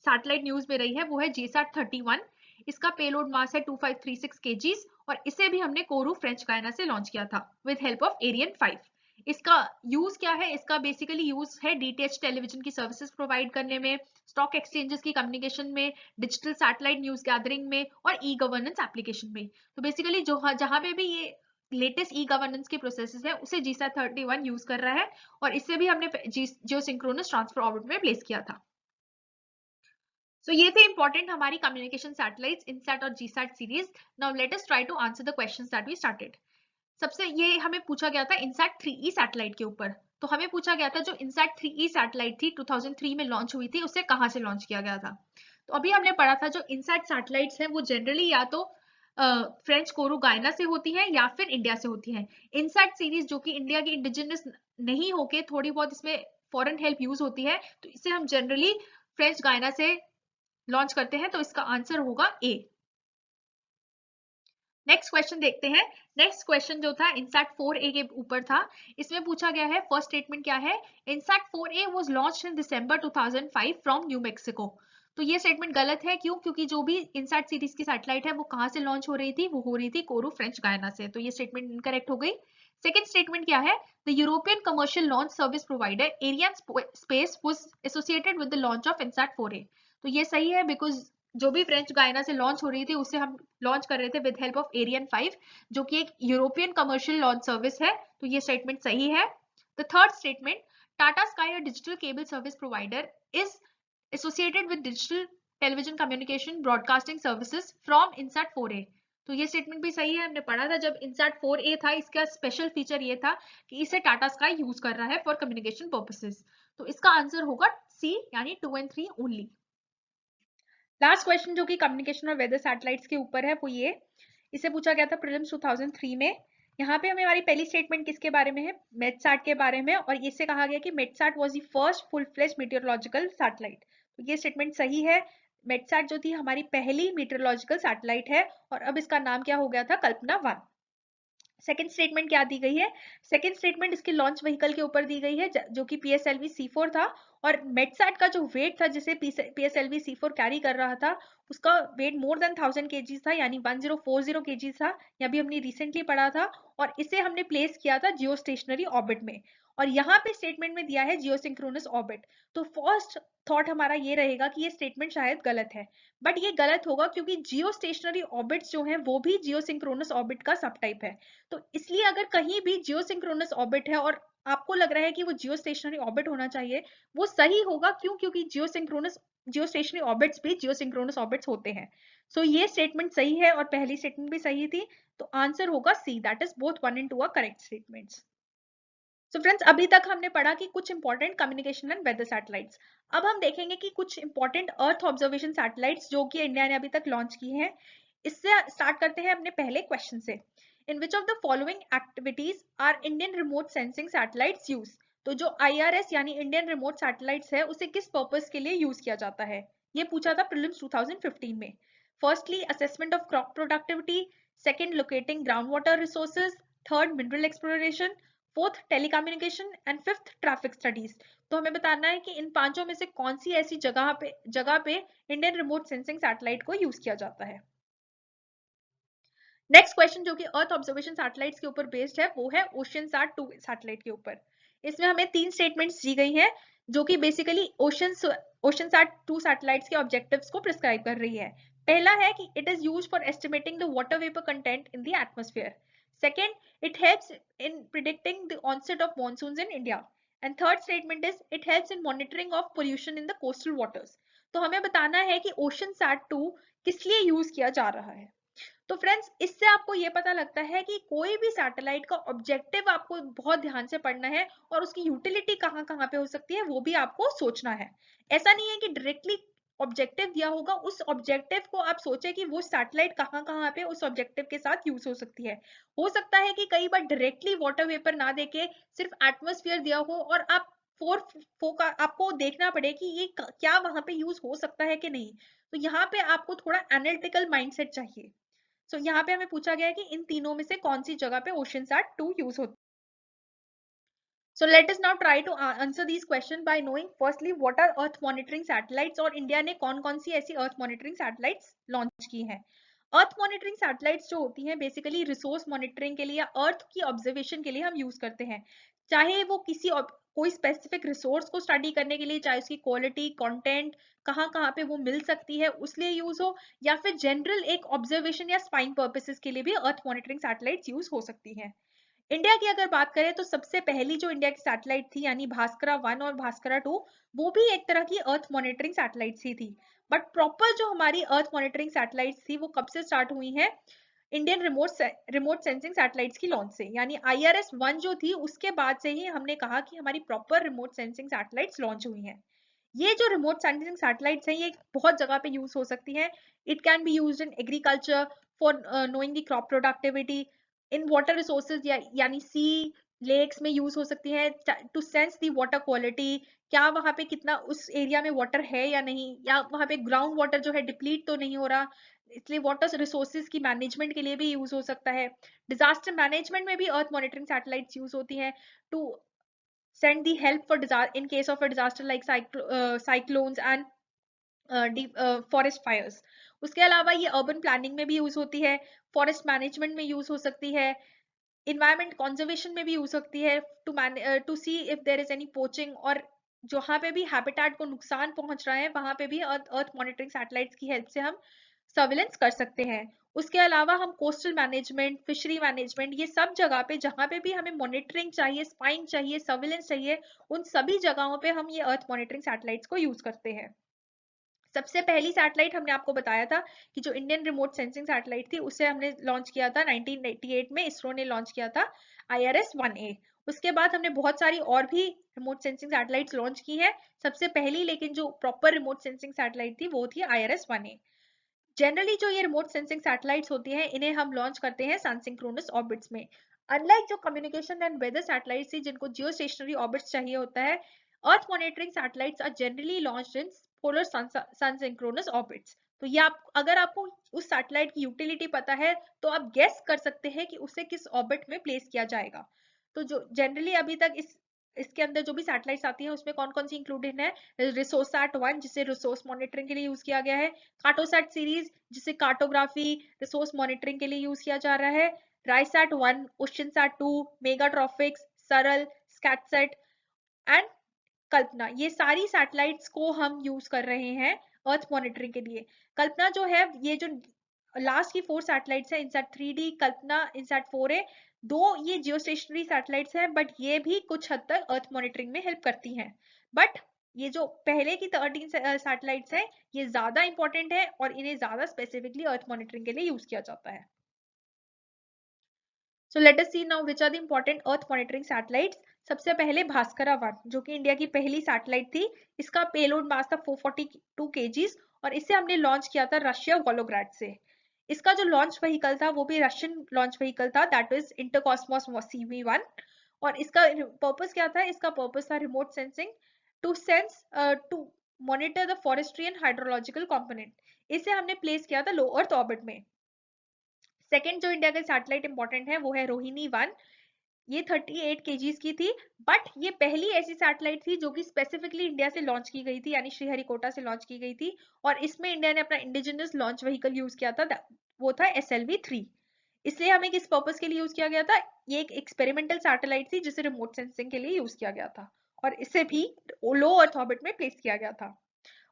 सैटेलाइट न्यूज में रही है वो है जीसैट 31। इसका पेलोड मास है 2536 kgs और इसे भी हमने कोरू फ्रेंच गायना से लॉन्च किया था विद हेल्प ऑफ एरियन 5। इसका यूज क्या है? इसका बेसिकली यूज है डीटीएच टेलीविजन की सर्विसेज प्रोवाइड करने में, स्टॉक एक्सचेंजेस की कम्युनिकेशन में, डिजिटल सैटेलाइट न्यूज गैदरिंग में और ई गवर्नेंस एप्लीकेशन में। तो बेसिकली जो जहां पे भी ये लेटेस्ट ई गवर्नेंस के प्रोसेसेस है उसे जीसैट 31 यूज कर रहा है और इसे भी हमने जियो सिंक्रोनस ट्रांसफर ऑर्बिट में प्लेस किया था। So ये थे important हमारी communication satellites INSAT और GSAT series. Now let us try to answer the questions that we started. सबसे ये हमें पूछा गया था INSAT 3E सैटेलाइट के ऊपर। तो हमें पूछा गया था जो INSAT 3E सैटेलाइट थी 2003 में लॉन्च हुई थी, उसे कहाँ से लॉन्च किया गया था? तो अभी हमने पढ़ा था जो INSAT सैटेलाइट्स हैं वो जनरली या तो फ्रेंच कोरू गायना से होती हैं या फिर इंडिया से होती हैं। INSAT सीरीज जो कि इंडिया की इंडिजिनस नहीं होके थोड़ी बहुत इसमें फॉरेन हेल्प यूज होती है, तो इसे हम जनरली फ्रेंच गायना से लॉन्च करते हैं। तो इसका आंसर होगा ए। नेक्स्ट क्वेश्चन देखते हैं। नेक्स्ट क्वेश्चन जो था INSAT 4A के ऊपर था। इसमें पूछा गया है, फर्स्ट स्टेटमेंट क्या है? INSAT 4A was launched in December 2005 from new Mexico. तो ये स्टेटमेंट गलत है। क्यों? क्योंकि जो भी INSAT सीरीज की सैटेलाइट है वो कहां से लॉन्च हो रही थी? वो हो रही थी कोरू फ्रेंच गायना से। तो ये स्टेटमेंट इनकरेक्ट हो गई। सेकेंड स्टेटमेंट क्या है? The European commercial launch service provider Ariane space was associated with the launch of INSAT 4A। तो ये सही है, बिकॉज जो भी फ्रेंच गायना से लॉन्च हो रही थी उसे हम लॉन्च कर रहे थे विद हेल्प ऑफ एरियन 5 जो कि एक यूरोपियन कमर्शियल लॉन्च सर्विस है। तो ये स्टेटमेंट सही है। The third statement, Tata sky a digital cable service provider is associated with digital television communication broadcasting services from INSAT 4A। तो ये स्टेटमेंट भी सही है। हमने पढ़ा था जब INSAT 4A था, इसका स्पेशल फीचर ये था कि इसे टाटा स्काई यूज कर रहा है फॉर कम्युनिकेशन पर्पसेस। तो इसका आंसर होगा सी, यानी 2 और 3 ओनली। लास्ट क्वेश्चन जो कि कम्युनिकेशन और वेदर सैटेलाइट्स के ऊपर है वो ये, इसे पूछा गया था प्रीलिम्स 2003 में। यहाँ पे हमारी पहली स्टेटमेंट किसके बारे में है? मेटसैट के बारे में, और इससे कहा गया कि MetSat was the first full fledge meteorological satellite. तो ये स्टेटमेंट सही है। मेटसैट जो थी हमारी पहली मीटियोरोलॉजिकल सैटेलाइट है और अब इसका नाम क्या हो गया था? कल्पना 1। सेकेंड स्टेटमेंट क्या दी गई है? सेकेंड स्टेटमेंट इसके लॉन्च व्हीकल के ऊपर दी गई है जो कि PSLV C4 था, और मेटसैट का जो वेट था जिसे PSLV C4 कैरी कर रहा था उसका वेट मोर देन 1000 kg था, यानी 1040 kg था। यह भी हमने रिसेंटली पढ़ा था, और इसे हमने प्लेस किया था जियो स्टेशनरी ऑर्बिट में, और यहाँ पे स्टेटमेंट में दिया है जियो सिंक्रोनस ऑर्बिट। तो फर्स्ट थॉट हमारा ये रहेगा कि ये स्टेटमेंट शायद गलत है, बट ये गलत होगा क्योंकि जियो स्टेशनरी ऑर्बिट्स जो है वो भी जियो सिंक्रोनस ऑर्बिट का सब टाइप है। तो इसलिए अगर कहीं भी जियो सिंक्रोनस ऑर्बिट है और आपको लग रहा है कि वो जियो स्टेशनरी ऑर्बिट होना चाहिए, वो सही होगा। क्यों? क्योंकि जियो स्टेशनरी ऑर्बिट्स भी जियो सिंक्रोनस ऑर्बिट्स होते हैं। सो ये स्टेटमेंट सही है और पहली स्टेटमेंट भी सही थी। तो आंसर होगा C, that is both 1 and 2 are correct statements. So friends, अभी तक हमने पढ़ा कि कुछ important communication and weather satellites. अब हम देखेंगे कि कुछ इंपॉर्टेंट अर्थ ऑब्जर्वेशन सैटेलाइट्स जो कि इंडिया ने अभी तक लॉन्च की हैं। इससे स्टार्ट करते हैं अपने पहले क्वेश्चन से। In which of the following activities are Indian remote sensing satellites use? तो जो IRS यानी इंडियन रिमोट सैटेलाइट्स है उसे किस पर्पस के लिए यूज किया जाता है? ये पूछा था प्रीलिम्स 2015 में। Firstly assessment of crop productivity, second locating ground water resources, third mineral exploration, fourth telecommunication and fifth traffic studies. तो हमें बताना है कि इन पांचों में से कौन सी ऐसी जगह पे इंडियन रिमोट सेंसिंग सैटेलाइट को यूज किया जाता है। नेक्स्ट क्वेश्चन जो कि अर्थ ऑब्जर्वेशन सैटेलाइट्स के ऊपर बेस्ड है वो है ओशियनसैट 2 सैटेलाइट के ऊपर। इसमें हमें 3 स्टेटमेंट्स दी गई हैं जो कि बेसिकली ओशियनसैट 2 सैटेलाइट्स के ऑब्जेक्टिव्स को प्रिस्क्राइब कर रही है। पहला है कि it is used for estimating the water vapor content in the atmosphere. Second, it helps in predicting the onset of monsoons in India. And third statement is it helps in monitoring of pollution in the coastal waters. तो हमें बताना है कि OceanSat-2 किस लिए use किया जा रहा है. तो फ्रेंड्स, इससे आपको ये पता लगता है कि कोई भी सैटेलाइट का ऑब्जेक्टिव आपको बहुत ध्यान से पढ़ना है और उसकी यूटिलिटी कहाँ कहाँ पे हो सकती है वो भी आपको सोचना है. ऐसा नहीं है कि डायरेक्टली ऑब्जेक्टिव दिया होगा, उस ऑब्जेक्टिव को आप सोचे कि वो सैटेलाइट कहाँ कहाँ पे उस ऑब्जेक्टिव के साथ यूज हो सकती है. हो सकता है कि कई बार डायरेक्टली वाटर वेपर ना देके सिर्फ एटमॉस्फेयर दिया हो और आप आपको देखना पड़े कि ये क्या वहां पे यूज हो सकता है कि नहीं. तो यहाँ पे आपको थोड़ा एनालिटिकल माइंडसेट चाहिए. सो यहाँ पे हमें पूछा गया है कि इन तीनों में से कौन सी जगह पे OceanSat-2 यूज होता है. So let us now try to answer these questions by knowing firstly what are Earth monitoring satellites और इंडिया ने कौन कौन सी ऐसी Earth monitoring satellites लॉन्च की हैं. Earth monitoring satellites जो होती हैं बेसिकली रिसोर्स मॉनिटरिंग के लिए या अर्थ की ऑब्जर्वेशन के लिए हम यूज करते हैं. चाहे वो कोई स्पेसिफिक रिसोर्स को स्टडी करने के लिए, चाहे उसकी क्वालिटी, कंटेंट कहाँ कहाँ पे वो मिल सकती है उसलिए यूज हो, या फिर जनरल एक ऑब्जर्वेशन या स्पाइंग पर्पसेस के लिए भी अर्थ मॉनिटरिंग सैटेलाइट्स यूज हो सकती हैं. इंडिया की अगर बात करें तो सबसे पहली जो इंडिया की सैटेलाइट थी यानी भास्करा 1 और भास्करा 2, वो भी एक तरह की अर्थ मॉनिटरिंग सैटेलाइट ही थी. बट प्रॉपर जो हमारी अर्थ मॉनिटरिंग सैटेलाइट थी वो कब से स्टार्ट हुई है? इंडियन रिमोट सेंसिंग सैटेलाइट्स की लॉन्च से, यानी IRS-1 जो थी उसके बाद से ही हमने कहा कि हमारी proper remote sensing satellites launch हुई हैं. ये जो रिमोट सेंसिंग सैटेलाइट्स हैं ये बहुत जगह पे यूज हो सकती हैं. It can be used in agriculture for knowing the crop productivity, in water resources यानी सी लेक्स में यूज हो सकती है to sense the water quality, क्या वहां पे कितना उस एरिया में वाटर है या नहीं, या वहां पे ग्राउंड वाटर जो है डिप्लीट तो नहीं हो रहा, इसलिए वाटर रिसोर्सेज की मैनेजमेंट के लिए भी यूज हो सकता है. डिजास्टर मैनेजमेंट में भी अर्थ मॉनिटरिंग सैटेलाइट्स यूज होती हैं to send the help for in case of a disaster like cyclones and forest fires. उसके अलावा ये अर्बन प्लानिंग में भी यूज होती है, फॉरेस्ट मैनेजमेंट में यूज हो सकती है, इन्वायरमेंट कंजर्वेशन में भी यूज सकती है to see if there is any poaching, और जहां पे भी हैबिटेट को नुकसान पहुंच रहा है वहां पे भी अर्थ मॉनिटरिंग सैटेलाइट्स की हेल्प से हम सर्विलेंस कर सकते हैं. उसके अलावा हम कोस्टल मैनेजमेंट, फिशरी मैनेजमेंट, ये सब जगह पे जहां पे भी हमें मॉनिटरिंग चाहिए, स्पाइंग चाहिए, सर्विलेंस चाहिए, उन सभी जगहों पे हम ये अर्थ मॉनिटरिंग सैटेलाइट्स को यूज करते हैं. सबसे पहली सैटेलाइट हमने आपको बताया था कि जो इंडियन रिमोट सेंसिंग सैटेलाइट थी उसे हमने लॉन्च किया था 1988 में, इसरो ने लॉन्च किया था IRS-1A. उसके बाद हमने बहुत सारी और भी रिमोट सेंसिंग सैटेलाइट्स लॉन्च की है. सबसे पहली लेकिन जो प्रॉपर रिमोट सेंसिंग सैटेलाइट थी वो थी IRS-1A. जनरली जो ये रिमोट सेंसिंग सैटेलाइट्स होती हैं इन्हें हम लॉन्च करते हैं सनसिंक्रोनस ऑर्बिट्स में. अनलाइक जो कम्युनिकेशन एंड वेदर सैटेलाइट्स थी जिनको जियो स्टेशनरी ऑर्बिट्स चाहिए होता है, earth monitoring satellites are generally launched in polar sun synchronous orbits. तो ये अगर आपको उस सैटेलाइट की यूटिलिटी पता है तो आप गेस कर सकते हैं कि उसे किस ऑर्बिट में प्लेस किया जाएगा. तो जो जनरली अभी तक इसके अंदर जो भी सैटेलाइट्स आती हैं उसमें कौन कौन सी इंक्लूडेड है? रिसोसैट-1 जिसे रिसोर्स मॉनिटरिंग के लिए यूज किया गया है, कार्टोसैट सीरीज जिसे कार्टोग्राफी रिसोर्स मॉनिटरिंग के लिए यूज किया जा रहा है, राइसैट-1, ओशनसैट-2, मेगाट्रॉफिक्स, सरल, स्कैटसैट एंड कल्पना. ये सारी सैटेलाइट्स को हम यूज कर रहे हैं अर्थ मॉनिटरिंग के लिए. कल्पना जो है, ये जो लास्ट की 4 सैटेलाइट्स है, इनसैट 3D, कल्पना, इनसैट 4A, दो ये जियो स्टेशनरी सैटेलाइट्स हैं बट ये भी कुछ हद तक अर्थ मॉनिटरिंग में हेल्प करती हैं. बट ये जो पहले की 13 सैटेलाइट्स हैं ये ज्यादा इंपॉर्टेंट है और इन्हें ज्यादा स्पेसिफिकली अर्थ मॉनिटरिंग के लिए यूज किया जाता है. So let us see now which are the important Earth monitoring satellites. सबसे पहले भास्करा 1 जो कि इंडिया की पहली सैटेलाइट थी. इसका पेलोड मास था 442 kg और इसे हमने लॉन्च किया था रशिया वोलोग्राड से. इसका जो लॉन्च व्हीकल था वो भी रशियन लॉन्च व्हीकल था, दैट इज इंटरकॉस्मोस CV-1. और इसका पर्पस क्या था? इसका पर्पस था remote sensing to monitor the forestry and hydrological component. इसे हमने प्लेस किया था लो अर्थ ऑर्बिट में. सेकेंड जो इंडिया का सैटेलाइट इंपॉर्टेंट है वो है रोहिणी 1. ये 38 kgs की थी बट ये पहली ऐसी सैटेलाइट थी जो कि स्पेसिफिकली इंडिया से लॉन्च की गई थी यानी श्रीहरिकोटा से लॉन्च की गई थी और इसमें इंडिया ने अपना इंडिजिनस लॉन्च व्हीकल यूज किया था, वो था SLV-3. इसलिए हमें किस पर्पस के लिए यूज किया गया था? ये एक एक्सपेरिमेंटल सैटेलाइट थी जिसे रिमोट सेंसिंग के लिए यूज किया गया था और इसे भी लो अर्थ ऑर्बिट में प्लेस किया गया था.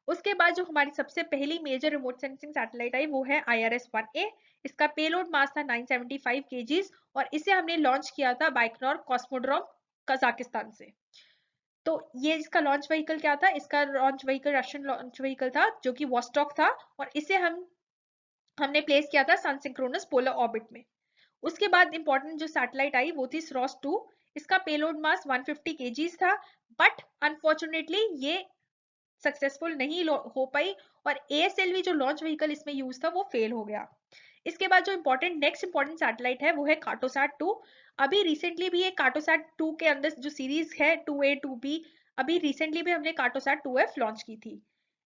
उसके बाद जो हमारी सबसे पहली मेजर रिमोट सेंसिंग सैटेलाइट आई वो है IRS-1A। इसका पेलोड मास था 975 kgs और इसे हमने लॉन्च किया था बाइकनोर कॉस्मोड्रोम कजाकिस्तान से। तो ये इसका लॉन्च व्हीकल क्या था? इसका launch vehicle Russian launch vehicle था जो कि वॉस्टॉक था और इसे हमने प्लेस किया था सन सिंक्रोनस पोलर ऑर्बिट में। उसके बाद इंपॉर्टेंट जो सैटेलाइट आई वो थी SROS 2। इसका पेलोड मास 150 kgs था बट अनफॉर्चुनेटली ये सक्सेसफुल नहीं हो पाई और ASLV जो लॉन्च व्हीकल इसमें यूज था वो फेल हो गया। इसके बाद जो नेक्स्ट इंपॉर्टेंट सैटेलाइट है वो है कार्टोसैट 2। अभी रिसेंटली भी ये कार्टोसैट 2 के अंदर जो सीरीज है 2A 2B, अभी रिसेंटली भी हमने कार्टोसैट 2F लॉन्च की थी।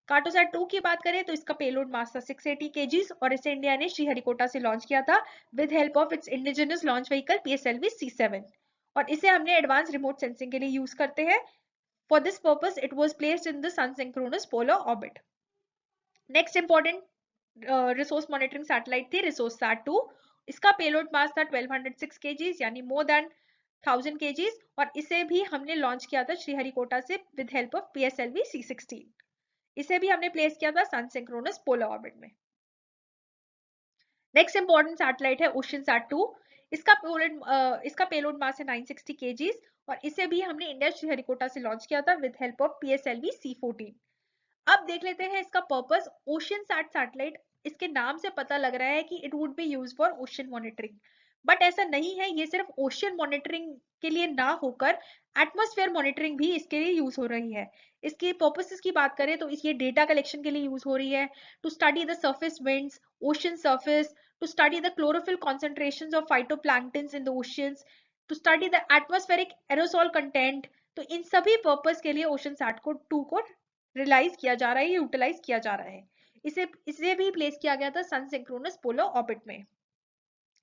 कार्टोसैट 2 की बात करें तो इसका पेलोड मास था 680 kgs और इसे इंडिया ने श्रीहरिकोटा से लॉन्च किया था with help of its indigenous launch vehicle PSLV C7 और इसे हमने एडवांस रिमोट सेंसिंग के लिए यूज करते हैं। For this purpose, it was placed in the sun synchronous polar orbit. Next important resource monitoring satellite थी ResourceSat 2। इसका payload mass था 1206 kgs यानी more than 1000 kgs और इसे भी हमने लॉन्च किया था श्रीहरिकोटा से with help of PSLV C16। इसे भी हमने प्लेस किया था sun synchronous polar orbit में। नेक्स्ट इंपॉर्टेंट सैटेलाइट है OceanSat 2। इसका पेलोड मास है 960 kgs और इसे भी हमने इंडिया श्रीहरिकोटा से लॉन्च किया था with help of PSLV C14। अब देख लेते हैं इसका पर्पस। OceanSat सैटेलाइट, इसके नाम से पता लग रहा है कि it would be use for ocean monitoring, but ऐसा नहीं है। ये सिर्फ ओशन मॉनिटरिंग के लिए ना होकर एटमॉस्फेयर मॉनिटरिंग भी इसके लिए यूज हो रही है। इसके पर्पसेस की बात करें तो ये डेटा कलेक्शन के लिए यूज हो रही है, to study the surface winds, ocean surface, to study the chlorophyll concentrations of phytoplanktons in the oceans, to study the atmospheric aerosol content। तो इन सभी पर्पस के लिए OceanSat को 2 को रिलाइज किया जा रहा है, यूटिलाइज किया जा रहा है। इसे भी प्लेस किया गया था सन सिंक्रोनस पोलर ऑर्बिट में।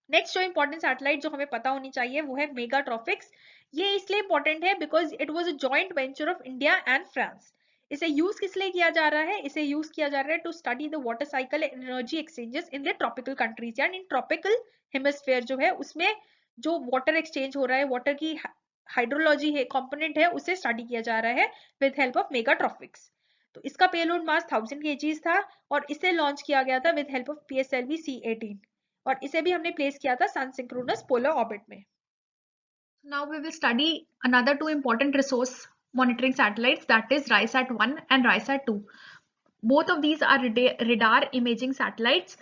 नेक्स्ट जो इंपॉर्टेंट सैटेलाइट जो हमें पता होनी चाहिए वो है मेगाट्रॉफिक्स। ये इसलिए इंपॉर्टेंट है because it was a joint venture of India and France. इसे यूज किस लिए किया जा रहा है? इसे यूज किया जा रहा है to study the water cycle and energy exchanges in the tropical countries and in tropical hemisphere जो है उसमें जो वाटर एक्सचेंज हो रहा है, वाटर की हाइड्रोलॉजी है कंपोनेंट है, उसे स्टडी किया जा रहा है विद हेल्प ऑफ मेगाट्रॉफिक्स। तो इसका पेलोड मास 1000 kgs था और इसे लॉन्च किया गया था with help of PSLV C18 और इसे भी हमने प्लेस किया था सन सिंक्रोनस पोलर ऑर्बिट में। Now we will study another two important resource monitoring satellites, that is RISAT-1 and RISAT-2. Both of these are radar imaging satellites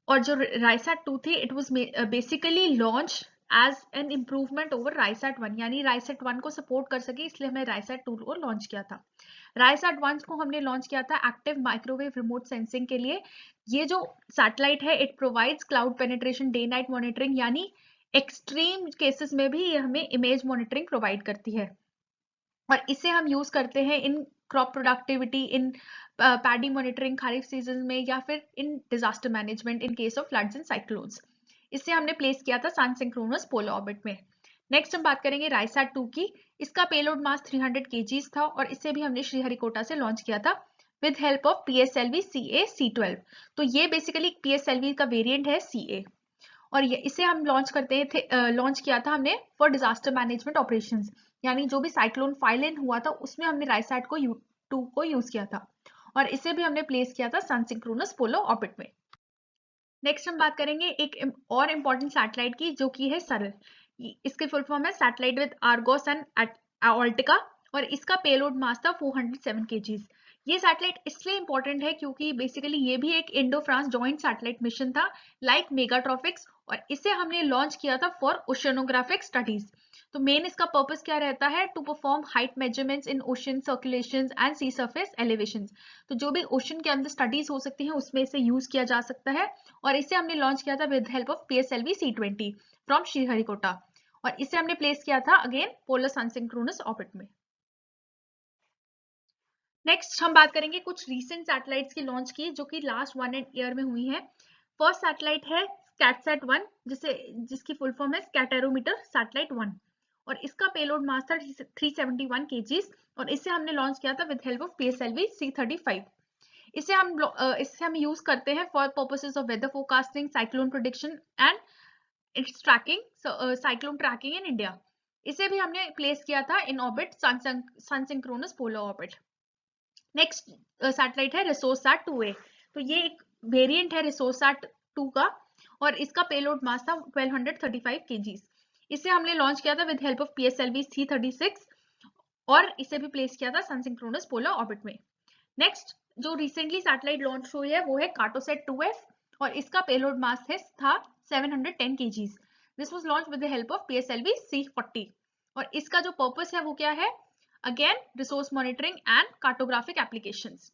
और जो RISAT-2 थी it was basically launched as an improvement over RISAT-1, यानी RISAT-1 को support कर सके इसलिए हमने RISAT-2 को लॉन्च किया था। RISAT-1 को हमने लॉन्च किया था एक्टिव माइक्रोवेव रिमोट सेंसिंग के लिए। ये जो सैटेलाइट है it provides cloud penetration day night monitoring, यानी एक्सट्रीम केसेस में भी ये हमें इमेज मॉनिटरिंग प्रोवाइड करती है और इसे हम यूज करते हैं in crop productivity, in paddy monitoring kharif season में, या फिर in disaster management in case of floods and cyclones. इसे हमने प्लेस किया था सन सिंक्रोनस पोलर ऑर्बिट में। नेक्स्ट हम बात करेंगे RISAT-2 की। इसका पेलोड मास 300 kgs था और इसे भी हमने श्रीहरिकोटा से लॉन्च किया था with help of PSLV CA C12। तो ये बेसिकली PSLV का वेरिएंट है CA और इसे हम लॉन्च किया था हमने फॉर डिजास्टर मैनेजमेंट ऑपरेशंस, यानी जो भी साइक्लोन फाइलिन हुआ था उसमें हमने RISAT को 2 को यूज किया था और इसे भी हमने प्लेस किया था सन सिंक्रोनस पोलर ऑर्बिट में। नेक्स्ट हम बात करेंगे एक और इम्पॉर्टेंट सैटेलाइट की जो कि है सरल। इसकी फुल फॉर्म है सैटेलाइट विद आर्गोस एंड ऑल्टिका और इसका पेलोड मास था 407 kgs। ये सैटेलाइट इसलिए इंपॉर्टेंट है क्योंकि बेसिकली ये भी एक Indo France joint satellite mission था लाइक मेगाट्रॉफिक्स और इसे हमने लॉन्च किया था फॉर ओशनोग्राफिक स्टडीज। तो मेन इसका पर्पस क्या रहता है? To perform height measurements in ocean circulations and sea surface elevations. तो जो भी ओशन के अंदर स्टडीज हो सकती हैं उसमें इसे यूज किया जा सकता है और इसे हमने लॉन्च किया था with help of PSLV C20 from Sriharikota और इसे हमने प्लेस किया था अगेन पोलर सन सिंक्रोनस ऑर्बिट में। नेक्स्ट हम बात करेंगे कुछ रीसेंट सैटेलाइट्स की लॉन्च की जो कि लास्ट 1 ईयर में हुई है। फर्स्ट सैटेलाइट है SCATSAT-1 जिसकी फुल फॉर्म है स्कैटरोमीटर सैटेलाइट 1 और इसका पेलोड मास था 371 kgs और इसे हमने लॉन्च किया था with help of PSLV C35। इसे हम यूज करते हैं for purposes of weather forecasting, cyclone prediction and its tracking, cyclone tracking in India. इसे भी हमने प्लेस किया था in orbit sun synchronous polar orbit. Next satellite है रिसोर्सैट 2A। तो ये एक वेरिएंट है रिसोर्सैट 2 का और इसका पेलोड मास था 1235 kg। इसे हमने लॉन्च किया था with help of PSLV C36 और इसे भी प्लेस किया था सन सिंक्रोनस पोलर ऑर्बिट में। नेक्स्ट जो रिसेंटली सैटेलाइट लॉन्च हुई है वो है कार्टोसैट 2F और इसका पेलोड मास था 710 kg। This was launch with the help of PSLV C40 और इसका जो पर्पस है वो क्या है? Again resource monitoring and cartographic applications.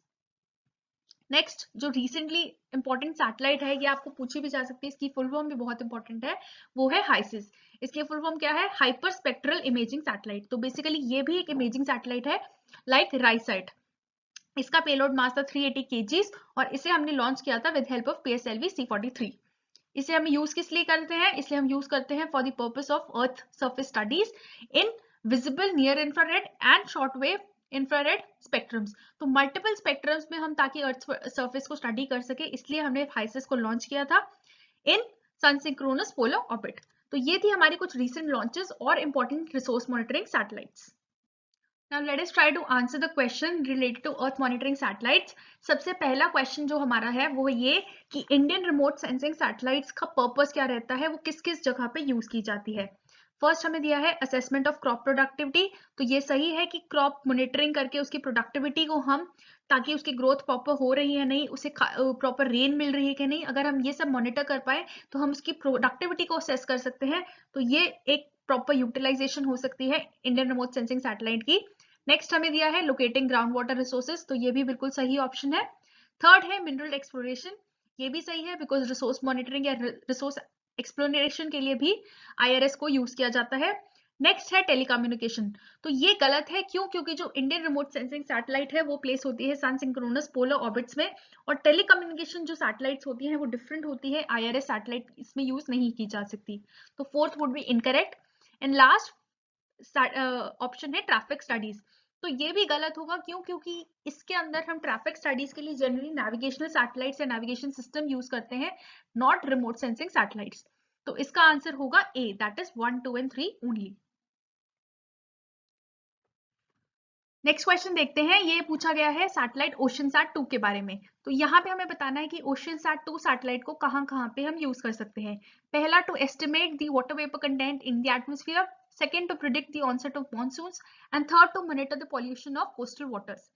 Next जो रिसेंटली इंपॉर्टेंट सैटेलाइट है, ये आपको पूछी भी जा सकती है, इसकी फुल फॉर्म भी बहुत इंपॉर्टेंट है, वो है हाइसिस। इसकी फुल फॉर्म क्या है? Hyper spectral imaging satellite. तो बेसिकली ये भी एक इमेजिंग सैटेलाइट है लाइक राइसैट। इसका पेलोड मास था 380 kg और इसे हमने लॉन्च किया था with help of PSLV C43। इसे हम यूज किस लिए करते हैं? इसलिए हम यूज करते हैं for the purpose of earth surface studies in visible near infrared and short wave infrared spectrums. तो मल्टीपल स्पेक्ट्रम्स में हम ताकि अर्थ सरफेस को स्टडी कर सके, इसलिए हमने हाइसिस को लॉन्च किया था इन सन सिंक्रोनस पोलर ऑर्बिट। तो ये थी हमारी कुछ रिसेंट लॉन्चेस और important resource monitoring satellites. Now let us try to answer the question related to Earth monitoring satellites. सबसे पहला क्वेश्चन जो हमारा है वो ये कि इंडियन रिमोट सेंसिंग सैटेलाइट्स का पर्पस क्या रहता है, वो किस किस जगह पे यूज की जाती है। फर्स्ट हमें दिया है असेसमेंट ऑफ क्रॉप प्रोडक्टिविटी। तो ये सही है कि क्रॉप मॉनिटरिंग करके उसकी प्रोडक्टिविटी को हम, ताकि उसकी ग्रोथ प्रॉपर हो रही है नहीं, उसे प्रॉपर रेन मिल रही है कि नहीं, अगर हम ये सब मॉनिटर कर पाए तो हम उसकी प्रोडक्टिविटी को असेस कर सकते हैं। तो ये एक प्रॉपर यूटिलाइजेशन हो सकती है इंडियन रिमोट सेंसिंग सैटेलाइट की। नेक्स्ट हमें दिया है लोकेटिंग ग्राउंड वाटर रिसोर्सेज। तो ये भी बिल्कुल सही ऑप्शन है। थर्ड है मिनरल एक्सप्लोरेशन। ये भी सही है बिकॉज रिसोर्स मॉनिटरिंग या रिसोर्स एक्सप्लोरेशन के लिए भी IRS को यूज किया जाता है। नेक्स्ट है टेलीकम्युनिकेशन। तो ये गलत है, क्यों? क्योंकि जो इंडियन रिमोट सेंसिंग सैटेलाइट है वो प्लेस होती है सन सिंक्रोनस पोलर ऑर्बिट्स में और टेलीकम्युनिकेशन जो सैटेलाइट्स होती हैं वो डिफरेंट होती है, IRS सैटेलाइट इसमें यूज नहीं की जा सकती। तो fourth would be incorrect. And last option है ट्रैफिक स्टडीज। तो ये भी गलत होगा, क्यों? क्योंकि इसके अंदर हम ट्रैफिक स्टडीज के लिए जनरली नेविगेशनल सैटेलाइट्स या नेविगेशन सिस्टम यूज करते हैं, नॉट रिमोट सेंसिंग सैटेलाइट्स। तो इसका आंसर होगा A, that is 1, 2 and 3 only. Next question देखते हैं। ये पूछा गया है सैटेलाइट ओशनसैट 2 के बारे में। तो यहाँ पे हमें बताना है कि ओशनसैट 2 सैटेलाइट को कहाँ पे हम यूज कर सकते हैं। पहला, to estimate the water vapour content in the atmosphere. Second, to predict the onset of monsoons and third, to monitor the pollution of coastal waters.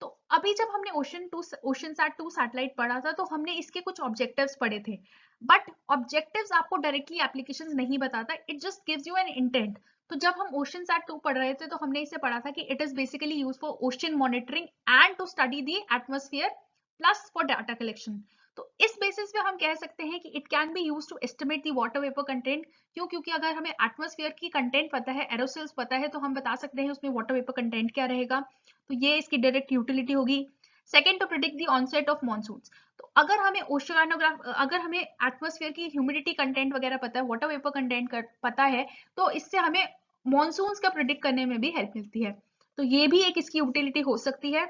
तो अभी जब हमने ओशनसैट 2 सैटेलाइट पढ़ा था तो हमने इसके कुछ ऑब्जेक्टिव्स पढ़े थे, बट ऑब्जेक्टिव्स आपको डायरेक्टली एप्लीकेशंस नहीं बताता, it just gives you an intent. तो जब हम ओशनसैट 2 पढ़ रहे थे तो हमने इसे पढ़ा था कि it is basically use for ocean monitoring and to study the atmosphere plus for data collection. तो इस बेसिस पे हम कह सकते हैं कि it can be use to estimate the water vapour content. क्यों? क्योंकि अगर हमें एटमॉस्फेयर की कंटेंट पता है, एरोसोल्स पता है, तो हम बता सकते हैं उसमें वाटर वेपर कंटेंट क्या रहेगा। तो ये इसकी डायरेक्ट यूटिलिटी होगी। Second, to predict the onset of monsoons. तो अगर हमें अगर हमें एटमॉस्फेयर की ह्यूमिडिटी कंटेंट वगैरह पता है, वाटर वेपर कंटेंट पता है, तो इससे हमें मॉनसून्स का प्रिडिक्ट करने में भी हेल्प मिलती है। तो ये भी एक इसकी यूटिलिटी हो सकती है।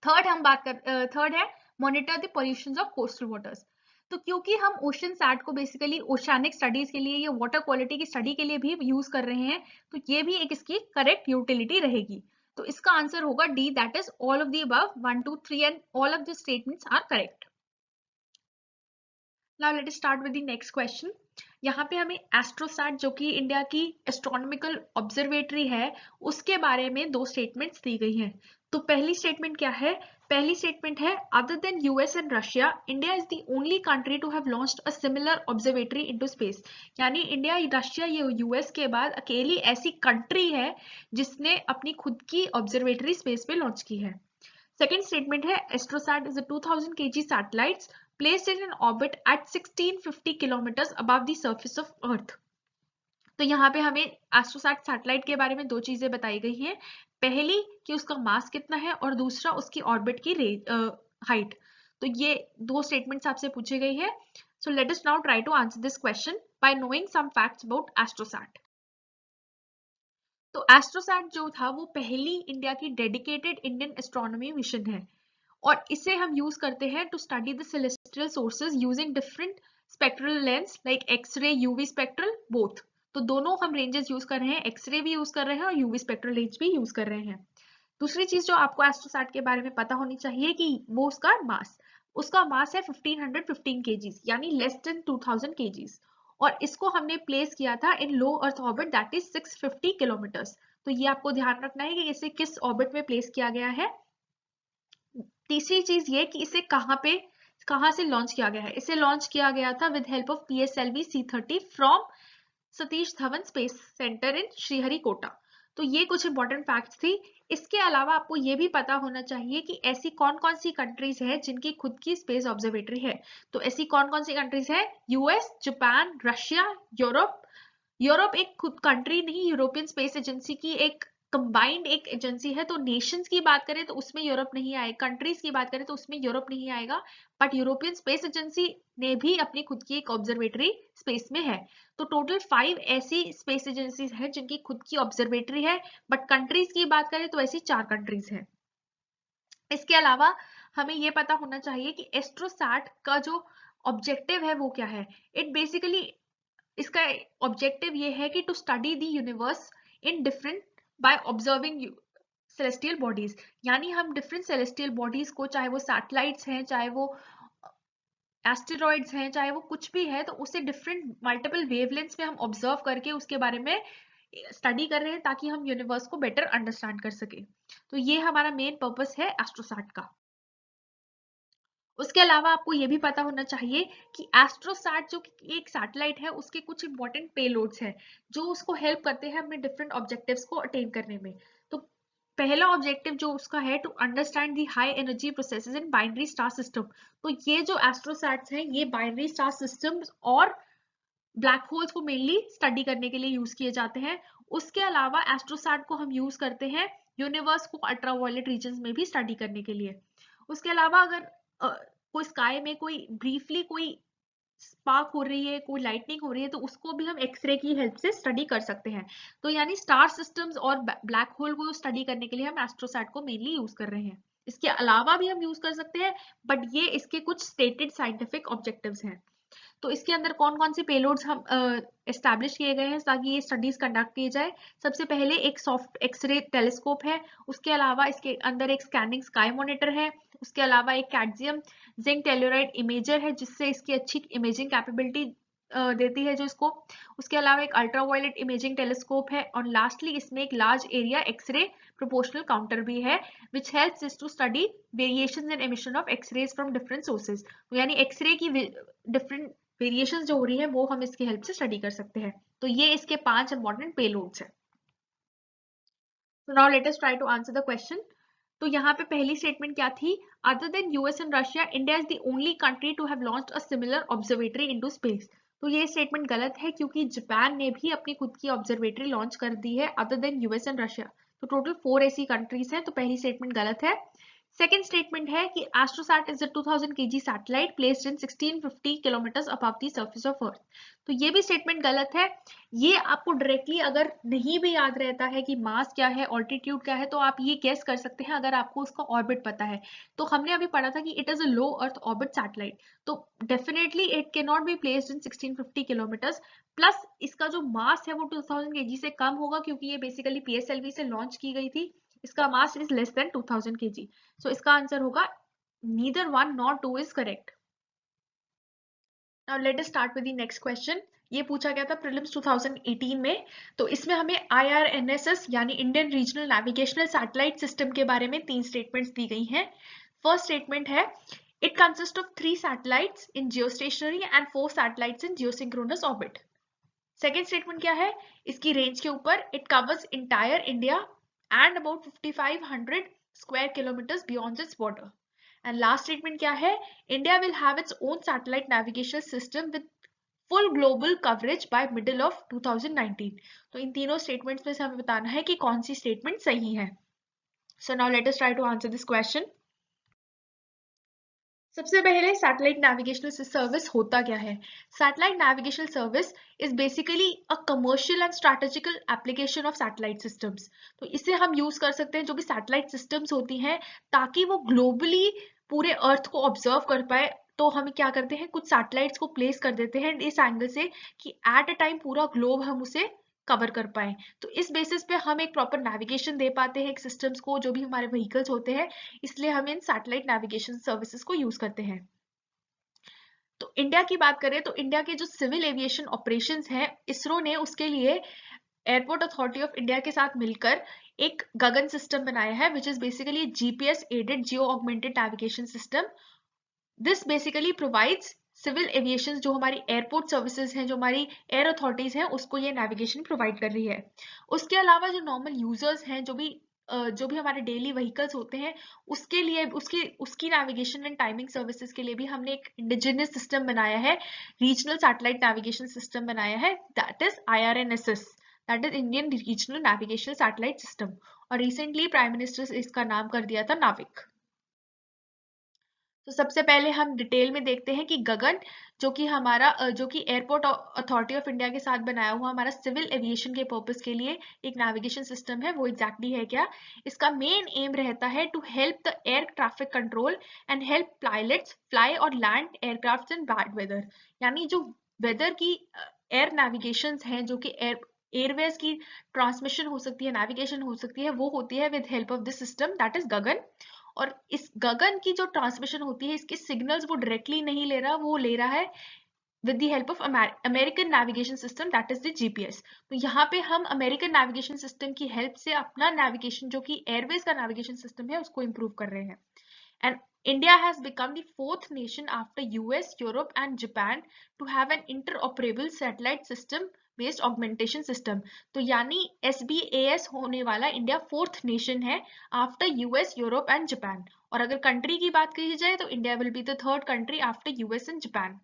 थर्ड है monitor the pollution of coastal waters. तो क्योंकि हम ओशन सैट को बेसिकली ओशियानिक स्टडीज के लिए या वाटर क्वालिटी की स्टडी के लिए भी यूज कर रहे हैं, तो ये भी एक इसकी करेक्ट यूटिलिटी रहेगी। तो इसका आंसर होगा D, that is all of the above 1, 2, 3 and all of the statements are correct. Now let us start with the next question. यहाँ पे हमें एस्ट्रोसैट, जो कि इंडिया की एस्ट्रोनॉमिकल ऑब्जर्वेटरी है, उसके बारे में दो स्टेटमेंट्स दी गई हैं। तो पहली स्टेटमेंट क्या है? पहली स्टेटमेंट है, other than US and Russia, India is the only country to have launched a similar observatory into space. यानी इंडिया, रशिया या US के बाद अकेली ऐसी कंट्री है जिसने अपनी खुद की ऑब्जर्वेटरी स्पेस पे लॉन्च की है। Second statement है, AstroSat is a 2000 kg satellites placed in an orbit at 1650 kilometers above the surface of Earth. तो यहाँ पे हमें एस्ट्रोसैट सैटेलाइट के बारे में दो चीजें बताई गई हैं। पहली कि उसका मास कितना है और दूसरा उसकी ऑर्बिट की हाइट। तो ये दो स्टेटमेंट्स आपसे पूछे गई है। So let us now try to answer this question by knowing some facts about Astrosat. तो एस्ट्रोसैट जो था वो पहली इंडिया की डेडिकेटेड इंडियन एस्ट्रोनॉमी मिशन है और इसे हम यूज करते हैं to study the celestial sources using different spectral lens like X ray, UV spectral, both. तो दोनों हम रेंजेस यूज कर रहे हैं, एक्सरे भी यूज कर रहे हैं और यूवी स्पेक्ट्रल रेंज भी यूज कर रहे हैं। दूसरी चीज जो आपको एस्ट्रोसैट के बारे में पता होनी चाहिए कि वो उसका मास है 1515 kgs, यानी लेस देन 2000 kgs, और इसको हमने प्लेस किया था in low earth orbit that is 650 kilometres. तो ये आपको ध्यान रखना है कि इसे किस ऑर्बिट में प्लेस किया गया है। तीसरी चीज ये कि इसे कहाँ से लॉन्च किया गया है। इसे लॉन्च किया गया था with help of PSLV C30 from Satish Dhawan space centre in Sriharikota. तो ये कुछ इंपॉर्टेंट फैक्ट्स थी। इसके अलावा आपको ये भी पता होना चाहिए कि ऐसी कौन कौन सी कंट्रीज है जिनकी खुद की स्पेस ऑब्जर्वेटरी है। तो ऐसी कौन कौन सी कंट्रीज है? US, Japan, Russia, Europe. Europe एक खुद कंट्री नहीं, यूरोपियन स्पेस एजेंसी की एक कंबाइंड एक एजेंसी है। तो नेशंस की बात करें तो उसमें यूरोप नहीं आएगा, कंट्रीज की बात करें तो उसमें यूरोप नहीं आएगा, बट यूरोपियन स्पेस एजेंसी ने भी अपनी खुद की एक ऑब्जर्वेटरी स्पेस में है। तो टोटल 5 ऐसी स्पेस एजेंसीज है जिनकी खुद की ऑब्जर्वेटरी है, बट कंट्रीज की बात करें तो ऐसी 4 कंट्रीज है। इसके अलावा हमें यह पता होना चाहिए कि एस्ट्रोसैट का जो ऑब्जेक्टिव है वो क्या है। इट बेसिकली इसका ऑब्जेक्टिव ये है कि to study the universe in different by observing celestial bodies, यानी हम डिफरेंट सेलेस्टियल बॉडीज को, चाहे वो सैटेलाइट्स हैं, चाहे वो एस्टेरॉइड्स हैं, चाहे वो कुछ भी है, तो उसे डिफरेंट मल्टीपल वेवलेंथ्स में हम ऑब्जर्व करके उसके बारे में स्टडी कर रहे हैं ताकि हम यूनिवर्स को बेटर अंडरस्टैंड कर सके। तो ये हमारा मेन पर्पस है एस्ट्रोसैट का। उसके अलावा आपको ये भी पता होना चाहिए कि एस्ट्रोसैट जो एक सैटेलाइट है उसके कुछ इंपॉर्टेंट पेलोड्स हैं जो उसको हेल्प करते हैं अपने डिफरेंट ऑब्जेक्टिव्स को अटेन करने में। तो पहला ऑब्जेक्टिव जो उसका है to understand the high energy processes in binary star system. तो ये जो एस्ट्रोसैट्स हैं ये बाइनरी स्टार सिस्टम्स और ब्लैक होल्स को मेनली स्टडी करने के लिए यूज किए जाते हैं। उसके अलावा एस्ट्रोसैट को हम यूज करते हैं यूनिवर्स को अल्ट्रावायलेट रीजन्स में भी स्टडी करने के लिए। उसके अलावा अगर कोई स्काई में कोई ब्रीफली कोई स्पार्क हो रही है, कोई लाइटनिंग हो रही है, तो उसको भी हम एक्सरे की हेल्प से स्टडी कर सकते हैं। तो यानी स्टार सिस्टम्स और ब्लैक होल को स्टडी करने के लिए हम एस्ट्रोसैट को मेनली यूज कर रहे हैं। इसके अलावा भी हम यूज कर सकते हैं, बट ये इसके कुछ स्टेटेड साइंटिफिक ऑब्जेक्टिव्स हैं। तो इसके अंदर कौन कौन से पेलोड्स हम एस्टैब्लिश किए गए हैं ताकि ये स्टडीज कंडक्ट की जाए। सबसे पहले एक सॉफ्ट एक्सरे टेलीस्कोप है, उसके अलावा इसके अंदर एक स्कैनिंग स्काई मॉनिटर है, उसके अलावा एक कैडमियम जिंक टेल्यूराइड इमेजर है जिससे इसकी अच्छी इमेजिंग कैपेबिलिटी देती है जो इसको। उसके अलावा एक अल्ट्रावायलेट इमेजिंग टेलीस्कोप है, और लास्टली इसमें एक large area X ray proportional counter भी है which helps us to study variations in emission of X rays from different sources. यानी एक्सरे की डिफरेंट वेरिएशंस जो हो रही है वो हम इसकी हेल्प से स्टडी कर सकते हैं। तो ये इसके 5 इंपॉर्टेंट पेलोड्स हैं। So now let us try to answer the question. तो यहाँ पे पहली स्टेटमेंट क्या थी? Other than US and Russia, India is the only country to have launched a similar observatory into space. तो ये स्टेटमेंट गलत है क्योंकि जापान ने भी अपनी खुद की ऑब्जर्वेटरी लॉन्च कर दी है other then US and Russia. तो टोटल 4 ऐसी कंट्रीज हैं, तो पहली स्टेटमेंट गलत है। सेकेंड स्टेटमेंट है कि AstroSat is a 2000 kg satellite placed in 1650 kilometre above the surface of earth. तो ये भी स्टेटमेंट गलत है। ये आपको डायरेक्टली अगर नहीं भी याद रहता है कि मास क्या है, ऑल्टीट्यूड क्या है, तो आप ये गेस कर सकते हैं अगर आपको उसका ऑर्बिट पता है। तो हमने अभी पढ़ा था कि it is a low earth orbit satellite, तो definitely it can not be placed in 1650 kilometre. Plus इसका जो मास है वो 2000 kg से कम होगा क्योंकि ये बेसिकली PSLV से लॉन्च की गई थी। इसका mass is less than 2000 kg। सो इसका आंसर होगा neither one nor two is correct. Now let us start with the next question. ये पूछा गया था प्रीलिम्स 2018 में। तो इसमें हमें IRNSS यानी Indian regional navigational satellite system के बारे में 3 स्टेटमेंट्स दी गई हैं। फर्स्ट स्टेटमेंट है it consist of 3 satellites in geostationary and 4 satellites in geosynchronous orbit. Second statement क्या है? इसकी रेंज के ऊपर it covers entire India and about 5500 square kilometers beyond its border. And last statement क्या है? India will have its own satellite navigation system with full global coverage by middle of 2019. तो इन तीनों statements में से हमें बताना है कि कौन सी स्टेटमेंट सही है। So now let us try to answer this question. सबसे पहले सैटेलाइट नेविगेशनल सर्विस होता क्या है? Satellite navigational service is basically a commercial and strategical application of satellite systems. तो इसे हम यूज कर सकते हैं जो भी सैटेलाइट सिस्टम्स होती हैं ताकि वो ग्लोबली पूरे अर्थ को ऑब्जर्व कर पाए। तो हम क्या करते हैं, कुछ सैटेलाइट्स को प्लेस कर देते हैं इस एंगल से कि एट अ टाइम पूरा ग्लोब हम उसे कवर कर पाए। तो इस बेसिस पे हम एक प्रॉपर नेविगेशन दे पाते हैं एक सिस्टम्स को, जो भी हमारे व्हीकल्स होते हैं, इसलिए हम इन सैटेलाइट नेविगेशन सर्विसेज को यूज करते हैं। तो इंडिया की बात करें तो इंडिया के जो सिविल एविएशन ऑपरेशंस हैं, इसरो ने उसके लिए एयरपोर्ट अथॉरिटी ऑफ इंडिया के साथ मिलकर एक गगन सिस्टम बनाया है, which is basically GPS aided geo augmented navigation system. This basically provides civil aviation, जो हमारी एयरपोर्ट सर्विसेज हैं, जो हमारी एयर अथॉरिटीज हैं, उसको ये नेविगेशन प्रोवाइड कर रही है। उसके अलावा जो नॉर्मल यूजर्स हैं, जो भी हमारे डेली व्हीकल्स होते हैं, उसके लिए उसकी नेविगेशन एंड टाइमिंग सर्विसेज के लिए भी हमने एक इंडिजिनियस सिस्टम बनाया है, रीजनल सैटेलाइट नेविगेशन सिस्टम बनाया है, that is IRNSS, that is Indian regional navigation satellite system. और रिसेंटली प्राइम मिनिस्टर इसका नाम कर दिया था नाविक। तो सबसे पहले हम डिटेल में देखते हैं कि गगन, जो कि एयरपोर्ट अथॉरिटी ऑफ इंडिया के साथ बनाया हुआ हमारा सिविल एविएशन के पर्पस के लिए एक नेविगेशन सिस्टम है, वो एग्जैक्टली है क्या। इसका मेन एम रहता है to help the air traffic control and help pilots fly और land aircraft in bad weather. यानी जो वेदर की एयर नेविगेशन है, जो कि एयरवेज की ट्रांसमिशन हो सकती है, नेविगेशन हो सकती है, वो होती है with help of this system, that is GAGAN. और इस गगन की जो ट्रांसमिशन होती है, इसके सिग्नल्स वो डायरेक्टली नहीं ले रहा, वो ले रहा है with the help of American navigation system, that is the GPS. तो यहाँ पे हम अमेरिकन नेविगेशन सिस्टम की हेल्प से अपना नेविगेशन, जो कि एयरवेज का नेविगेशन सिस्टम है, उसको इंप्रूव कर रहे हैं। And India has become the fourth nation after US, Europe and Japan to have an interoperable satellite system based augmentation system. तो यानी SBAS होने वाला इंडिया फोर्थ नेशन है after US, Europe and Japan. और अगर कंट्री की बात की जाए तो India will be the third country after US and Japan,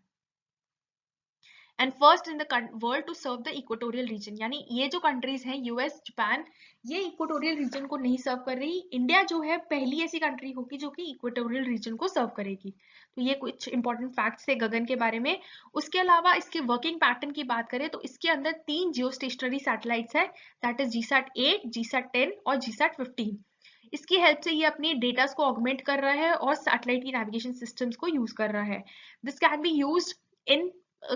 and first in the world to serve the equatorial region. यानी ये जो कंट्रीज हैं, यूएस, जापान, ये इक्वेटोरियल रीजन को नहीं सर्व कर रही। इंडिया जो है पहली ऐसी कंट्री होगी जो कि इक्वेटोरियल रीजन को सर्व करेगी। तो ये कुछ इंपॉर्टेंट फैक्ट्स थे गगन के बारे में। उसके अलावा इसके वर्किंग पैटर्न की बात करें तो इसके अंदर 3 जियो स्टेशनरी सैटेलाइट्स है, दैट इज GSAT-8, GSAT-10 और GSAT-15। इसकी हेल्प से ये अपनी डेटा को ऑगमेंट कर रहा है और सैटेलाइट की नेविगेशन सिस्टम्स को यूज कर रहा है। This can be used in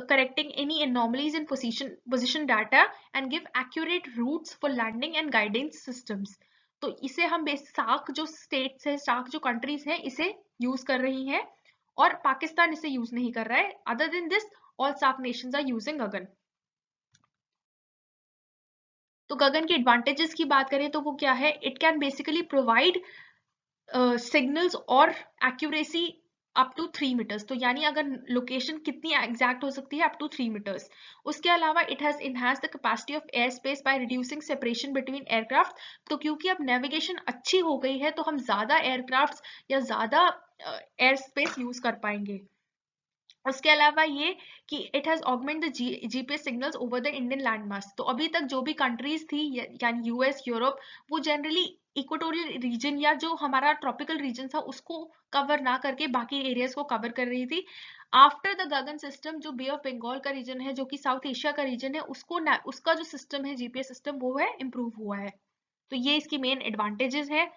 correcting any anomalies in position data and give accurate routes for landing and guidance systems। तो इसे हम सार्क जो स्टेट्स है, सार्क जो कंट्रीज हैं, इसे यूज कर रही हैं और पाकिस्तान इसे यूज नहीं कर रहा है। Other than this all SAARC nations are using GAGAN. तो गगन के एडवांटेजेस की बात करें तो वो क्या है, it can basically provide signals और एक्यूरेसी अप टू 3 मीटर्स। तो यानी अगर लोकेशन कितनी एग्जैक्ट हो सकती है, अप टू 3 मीटर्स। उसके अलावा it has enhance the capacity of air space by reducing separation between aircraft. तो क्योंकि अब नेविगेशन अच्छी हो गई है तो हम ज्यादा एयरक्राफ्ट या ज्यादा एयर स्पेस यूज कर पाएंगे। उसके अलावा ये कि it has augment the GPS signals over the Indian land mass. तो अभी तक जो भी कंट्रीज थी, यानी यूएस, यूरोप, वो जनरली इक्वेटोरियल रीजन या जो हमारा ट्रॉपिकल रीजन था उसको कवर ना करके बाकी एरियाज को कवर कर रही थी। आफ्टर द गगन सिस्टम, जो बे ऑफ बंगाल का रीजन है, जो कि साउथ एशिया का रीजन है, उसका जो सिस्टम है, जीपीएस सिस्टम, वो है इम्प्रूव हुआ है। तो ये इसकी मेन एडवांटेजेस है।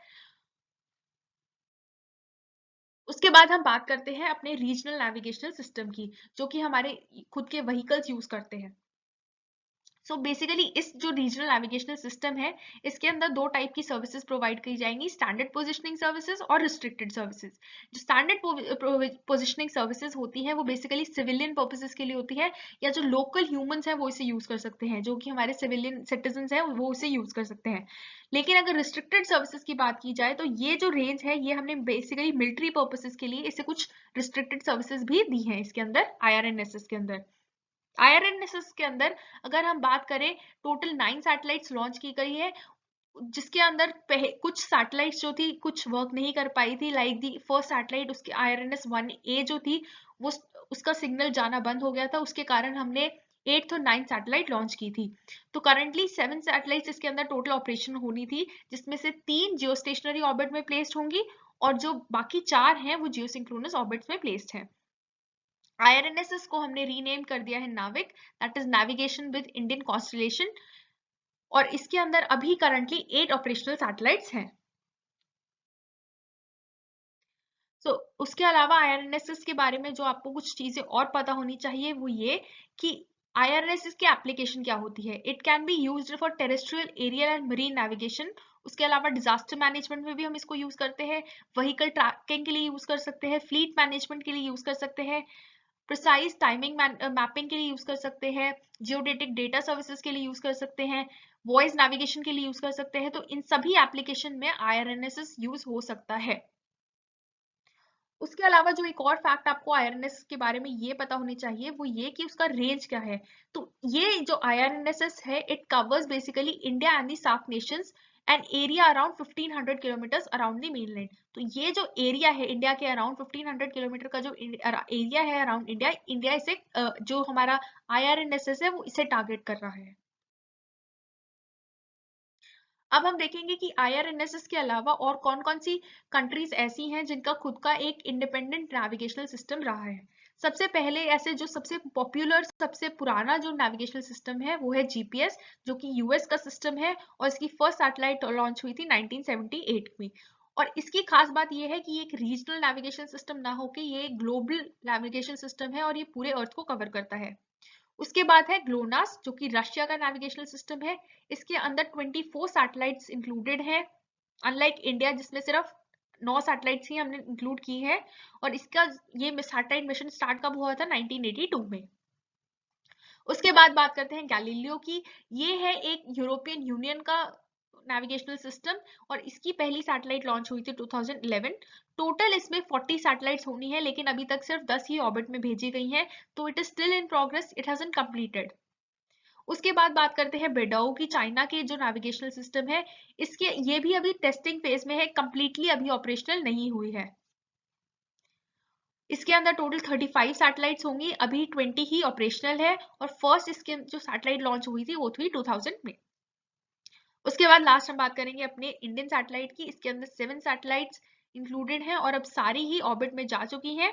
उसके बाद हम बात करते हैं अपने रीजनल नेविगेशनल सिस्टम की, जो कि हमारे खुद के व्हीकल्स यूज करते हैं। सो बेसिकली इस जो रीजनल नेविगेशनल सिस्टम है, इसके अंदर 2 टाइप की सर्विसेज प्रोवाइड की जाएंगी, स्टैंडर्ड पोजिशनिंग सर्विसेज और रिस्ट्रिक्टेड सर्विसेज। जो स्टैंडर्ड पोजिशनिंग सर्विसेज होती है वो बेसिकली सिविलियन पर्पसेस के लिए होती है, या जो लोकल ह्यूमंस हैं वो इसे यूज कर सकते हैं, जो कि हमारे सिविलियन सिटीजन हैं वो इसे यूज कर सकते हैं। लेकिन अगर रिस्ट्रिक्टेड सर्विसेज की बात की जाए तो ये जो रेंज है, ये हमने बेसिकली मिलिट्री पर्पसेस के लिए इसे कुछ रिस्ट्रिक्टेड सर्विसेज भी दी हैं इसके अंदर, IRNSS के अंदर। IRNSS के अंदर अगर हम बात करें, टोटल 9 सैटेलाइट्स लॉन्च की गई है, जिसके अंदर कुछ सैटेलाइट्स जो थी कुछ वर्क नहीं कर पाई थी, लाइक दी फर्स्ट सैटेलाइट, उसकी IRNS-1A जो थी, वो उसका सिग्नल जाना बंद हो गया था, उसके कारण हमने 8th और 9th सैटेलाइट लॉन्च की थी। तो करंटली 7 सैटेलाइट्स इसके अंदर टोटल ऑपरेशन होनी थी, जिसमें से 3 जियो स्टेशनरी ऑर्बिट में प्लेस्ड होंगी और जो बाकी 4 हैं वो जियो सिंक्रोनस ऑर्बिट्स में प्लेस्ड हैं। IRNSS को हमने रीनेम कर दिया है नाविक, that is navigation with Indian constellation, और इसके अंदर अभी करंटली 8 ऑपरेशनल सैटेलाइट्स हैं। तो उसके अलावा IRNSS के बारे में जो आपको कुछ चीजें और पता होनी चाहिए वो ये कि IRNSS की एप्लीकेशन क्या होती है? It can be used for terrestrial, aerial and marine navigation. उसके अलावा डिजास्टर मैनेजमेंट में भी हम इसको यूज करते हैं, व्हीकल ट्रैकिंग के लिए यूज कर सकते हैं, फ्लीट मैनेजमेंट के लिए यूज कर सकते हैं, प्रिसाइज टाइमिंग मैपिंग के लिए यूज कर सकते हैं, जियोडेटिक डेटा सर्विसेज के लिए यूज कर सकते हैं, वॉइस नेविगेशन के लिए यूज कर सकते हैं। तो इन सभी एप्लीकेशन में IRNSS यूज हो सकता है। उसके अलावा जो एक और फैक्ट आपको IRNSS के बारे में ये पता होनी चाहिए वो ये कि उसका रेंज क्या है। तो ये जो IRNSS है, it covers basically India and the SAARC nations and area around 1500 kilometres around the mainland. तो ये जो एरिया है इंडिया के अराउंड 1500 किलोमीटर का जो एरिया है अराउंड इंडिया, इंडिया इसे जो हमारा IRNSS है वो इसे टारगेट कर रहा है। अब हम देखेंगे कि IRNSS के अलावा और कौन कौन सी कंट्रीज ऐसी हैं जिनका खुद का एक इंडिपेंडेंट नेविगेशनल सिस्टम रहा है। सबसे पहले ऐसे जो सबसे पॉपुलर, सबसे पुराना जो नेविगेशनल सिस्टम है वो है GPS, जो कि US का सिस्टम है और इसकी फर्स्ट सैटेलाइट लॉन्च हुई थी 1978 में। और इसकी खास बात यह है कि ये एक रीजनल नेविगेशन सिस्टम ना होकर ये एक ग्लोबल नेविगेशन सिस्टम है और ये पूरे अर्थ को कवर करता है। उसके बाद है ग्लोनास, जो कि रशिया का नेविगेशनल सिस्टम है। इसके अंदर 24 सैटेलाइट्स इंक्लूडेड है, अनलाइक इंडिया जिसमें सिर्फ 9 सैटेलाइट्स ही हमने इंक्लूड की है। और इसका ये सैटेलाइट मिशन स्टार्ट कब हुआ था? 1982 में। उसके बाद बात करते हैं गैलीलियो की। ये है एक यूरोपियन यूनियन का नेविगेशनल सिस्टम और इसकी पहली सैटेलाइट लॉन्च हुई थी 2011। टोटल इसमें 40 सैटेलाइट्स होनी है, लेकिन अभी तक सिर्फ 10 ही ऑर्बिट में भेजी गई हैं, तो it is still in progress, it hasn't completed. उसके बाद बात करते हैं बेडाओ की, चाइना के जो नेविगेशनल सिस्टम है, इसके ये भी अभी टेस्टिंग फेज में है, कंप्लीटली अभी ऑपरेशनल नहीं हुई है। इसके अंदर टोटल 35 सैटेलाइट्स होंगी, अभी 20 ही ऑपरेशनल है और फर्स्ट इसके जो सैटेलाइट लॉन्च हुई थी वो थी 2000 में। उसके बाद लास्ट हम बात करेंगे अपने इंडियन सैटेलाइट की। इसके अंदर 7 सैटेलाइट्स इंक्लूडेड हैं और अब सारी ही ऑर्बिट में जा चुकी हैं।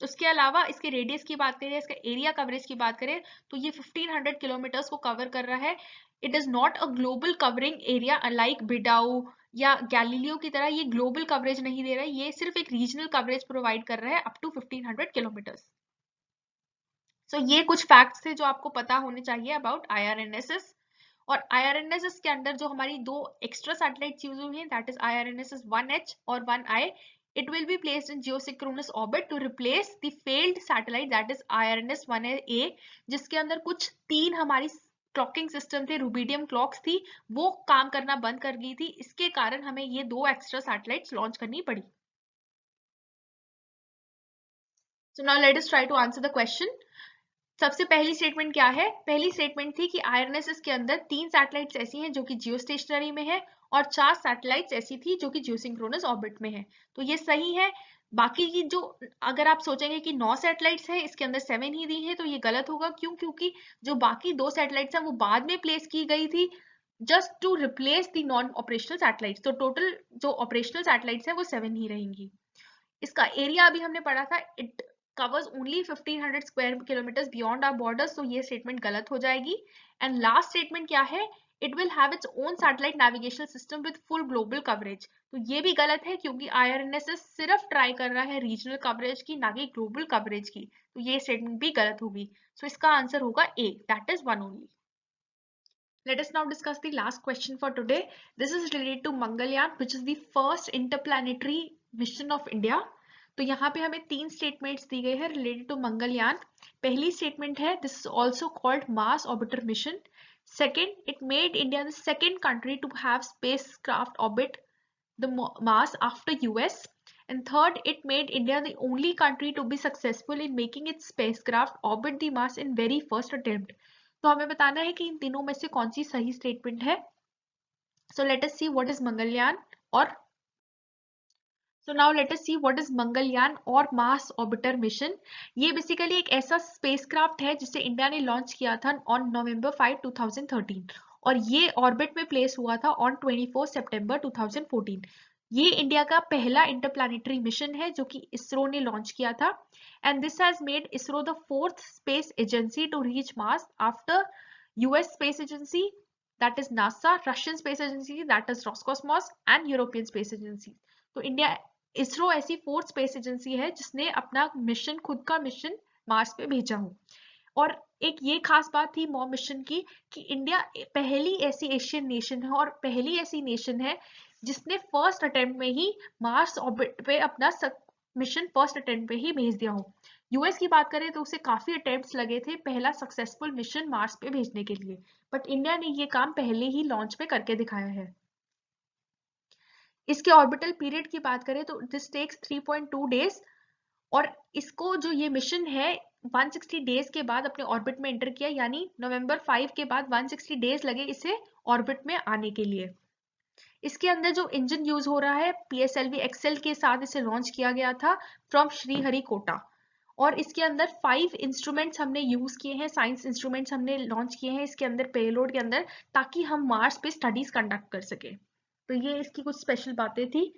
उसके अलावा इसके रेडियस की बात करें, इसका एरिया कवरेज की बात करें, तो ये 1500 किलोमीटर्स को कवर कर रहा है। It is not a global covering area alike BeiDou या गैलीलियो की तरह ये ग्लोबल कवरेज नहीं दे रहा है, ये सिर्फ एक रीजनल कवरेज प्रोवाइड कर रहा है अप टू 1500 किलोमीटर्स। सो ये कुछ फैक्ट्स थे जो आपको पता होने चाहिए अबाउट IRNSS। और IRNSS के अंदर जो हमारी दो एक्स्ट्रा सैटेलाइट्स यूज हुई हैं, दैट इज IRNSS 1H और 1I। It will be placed in geosynchronous orbit to replace the failed satellite that is IRNS 1A, जिसके अंदर कुछ 3 हमारी क्लॉकिंग सिस्टम थे, रूबीडियम क्लॉक्स थी, वो काम करना बंद कर गई थी। इसके कारण हमें ये 2 एक्स्ट्रा सैटेलाइट्स लॉन्च करनी पड़ी। So now let us try to answer the question. सबसे पहली स्टेटमेंट क्या है? पहली स्टेटमेंट थी कि IRNSS के अंदर 3 सैटेलाइट्स ऐसी हैं जो कि जियो स्टेशनरी में है और 4 सैटेलाइट्स ऐसी थी जो कि जियोसिंक्रोनस ऑर्बिट में है। तो ये सही है। बाकी की जो, अगर आप सोचेंगे कि 9 सैटेलाइट्स हैं, इसके अंदर 7 ही दी है, तो ये गलत होगा। क्यों? क्योंकि जो बाकी 2 सैटेलाइट्स हैं वो बाद में प्लेस की गई थी just to replace the non operational satellites. तो टोटल जो ऑपरेशनल सैटेलाइट्स हैं वो 7 ही रहेंगी। इसका एरिया अभी हमने पढ़ा था, it covers only 1500 square kilometers beyond our borders, so ये स्टेटमेंट गलत हो जाएगी। एंड लास्ट स्टेटमेंट क्या है? It will have its own satellite navigation system with full global coverage. तो ये भी गलत है क्योंकि IRNSS सिर्फ ट्राई कर रहा है रीजनल कवरेज की, ना कि ग्लोबल कवरेज की। तो ये स्टेटमेंट भी गलत होगी। सो इसका आंसर होगा A, that is 1 only. Let us now discuss the last question for today. This is related to Mangalyaan, which is the first interplanetary mission of India. तो यहाँ पे हमें 3 स्टेटमेंट्स दी गई है रिलेटेड टू मंगलयान। पहली स्टेटमेंट है, this is also called Mars orbiter mission. Second, it made India the second country to have spacecraft orbit the Mars after US. And third, it made India the only country to be successful in making its spacecraft orbit the Mars in very first attempt. तो हमें बताना है कि इन तीनों में से कौन सी सही स्टेटमेंट है। So let us see what is Mangalyaan और So now let us see what is Mangalyaan और मार्स ऑर्बिटर मिशन। ये बेसिकली एक ऐसा स्पेसक्राफ्ट है जिसे इंडिया ने लॉन्च किया था ऑन नवंबर 5, 2013 और ये ऑर्बिट में प्लेस हुआ था ऑन 24 सितंबर 2014। ये इंडिया का पहला इंटरप्लैनेटरी मिशन है जो कि इसरो ने लॉन्च किया था and this has made ISRO the 4th space agency to reach Mars after US space agency, that is NASA, Russian space agency that is Roscosmos and European space agency. तो India, ISRO ऐसी 4th space agency है जिसने अपना mission, खुद का mission Mars पे भेजा हो। और एक ये खास बात थी मॉम मिशन की कि इंडिया पहली ऐसी एशियन नेशन है और पहली ऐसी नेशन है जिसने फर्स्ट अटेम्प्ट में ही मार्स ऑर्बिट पे अपना मिशन फर्स्ट अटेम्प्ट पे ही भेज दिया हो। यूएस की बात करें तो उसे काफी अटेम्प्ट्स लगे थे पहला सक्सेसफुल मिशन मार्स पे भेजने के लिए, बट इंडिया ने ये काम पहले ही लॉन्च पे करके दिखाया है। इसके ऑर्बिटल पीरियड की बात करें तो दिस टेक्स 3.2 डेज, और इसको जो ये मिशन है 160 डेज के बाद अपने ऑर्बिट में एंटर किया, यानी नवंबर 5 के बाद 160 डेज लगे इसे ऑर्बिट में आने के लिए। इसके अंदर जो इंजन यूज हो रहा है PSLV एक्सेल के साथ इसे लॉन्च किया गया था फ्रॉम श्रीहरिकोटा, और इसके अंदर 5 इंस्ट्रूमेंट्स हमने यूज किए हैं, साइंस इंस्ट्रूमेंट्स हमने लॉन्च किए हैं इसके अंदर पेलोड के अंदर, ताकि हम मार्स पे स्टडीज कंडक्ट कर सके। तो ये इसकी कुछ स्पेशल बातें थी।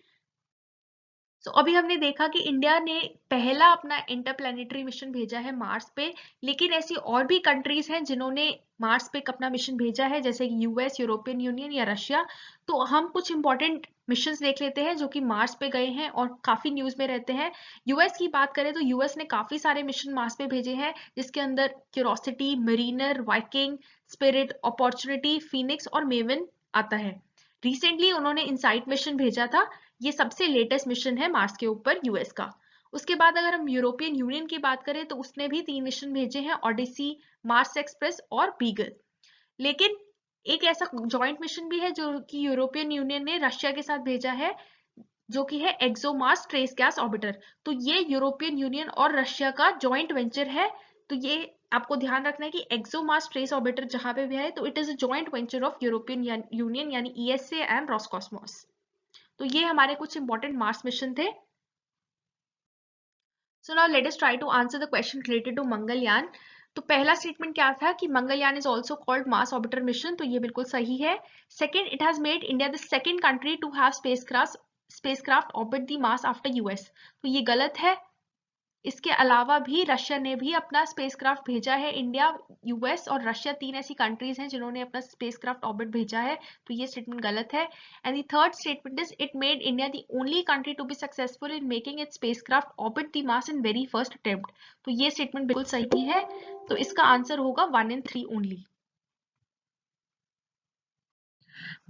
अभी हमने देखा कि इंडिया ने पहला अपना इंटरप्लैनेटरी मिशन भेजा है मार्स पे, लेकिन ऐसी और भी कंट्रीज हैं जिन्होंने मार्स पे अपना मिशन भेजा है, जैसे कि यूएस, यूरोपियन यूनियन या रशिया। तो हम कुछ इंपॉर्टेंट मिशंस देख लेते हैं जो कि मार्स पे गए हैं और काफी न्यूज में रहते हैं। यूएस की बात करें तो यूएस ने काफी सारे मिशन मार्स पे भेजे हैं, जिसके अंदर curiosity, Mariner, Viking, spirit, opportunity, Phoenix और मेवन आता है। रिसेंटली उन्होंने इनसाइट मिशन भेजा था, ये सबसे लेटेस्ट मिशन है मार्स के ऊपर यूएस का। उसके बाद अगर हम यूरोपियन यूनियन की बात करें तो उसने भी 3 मिशन भेजे हैं, ओडिसी, मार्स एक्सप्रेस और बीगल। लेकिन एक ऐसा जॉइंट मिशन भी है जो कि यूरोपियन यूनियन ने रशिया के साथ भेजा है, जो कि है एक्सोमार्स ट्रेस गैस ऑर्बिटर। तो ये यूरोपियन यूनियन और रशिया का जॉइंट वेंचर है। तो ये आपको ध्यान रखना है कि एक्सोमार्स ट्रेस ऑर्बिटर जहां पे भी है तो it is a joint venture of European Union यानी ESA एंड रॉसकॉस्मोस। तो ये हमारे कुछ इंपॉर्टेंट मार्स मिशन थे। So now let us try to answer the question related to Mangalyaan. तो पहला स्टेटमेंट क्या था कि Mangalyaan is also called Mars orbiter mission, तो ये बिल्कुल सही है। Second, it has made India the second country to have spacecraft orbit the Mars after US, तो ये गलत है। इसके अलावा भी रशिया ने भी अपना स्पेसक्राफ्ट भेजा है। इंडिया, यूएस और रशिया 3 ऐसी कंट्रीज हैं जिन्होंने अपना स्पेसक्राफ्ट ऑर्बिट भेजा है, तो ये स्टेटमेंट गलत है। And the third statement is it made India the only country to be successful in making it spacecraft orbit the Mars in very first attempt, तो ये स्टेटमेंट बिल्कुल सही है। तो इसका आंसर होगा 1 and 3 ओनली।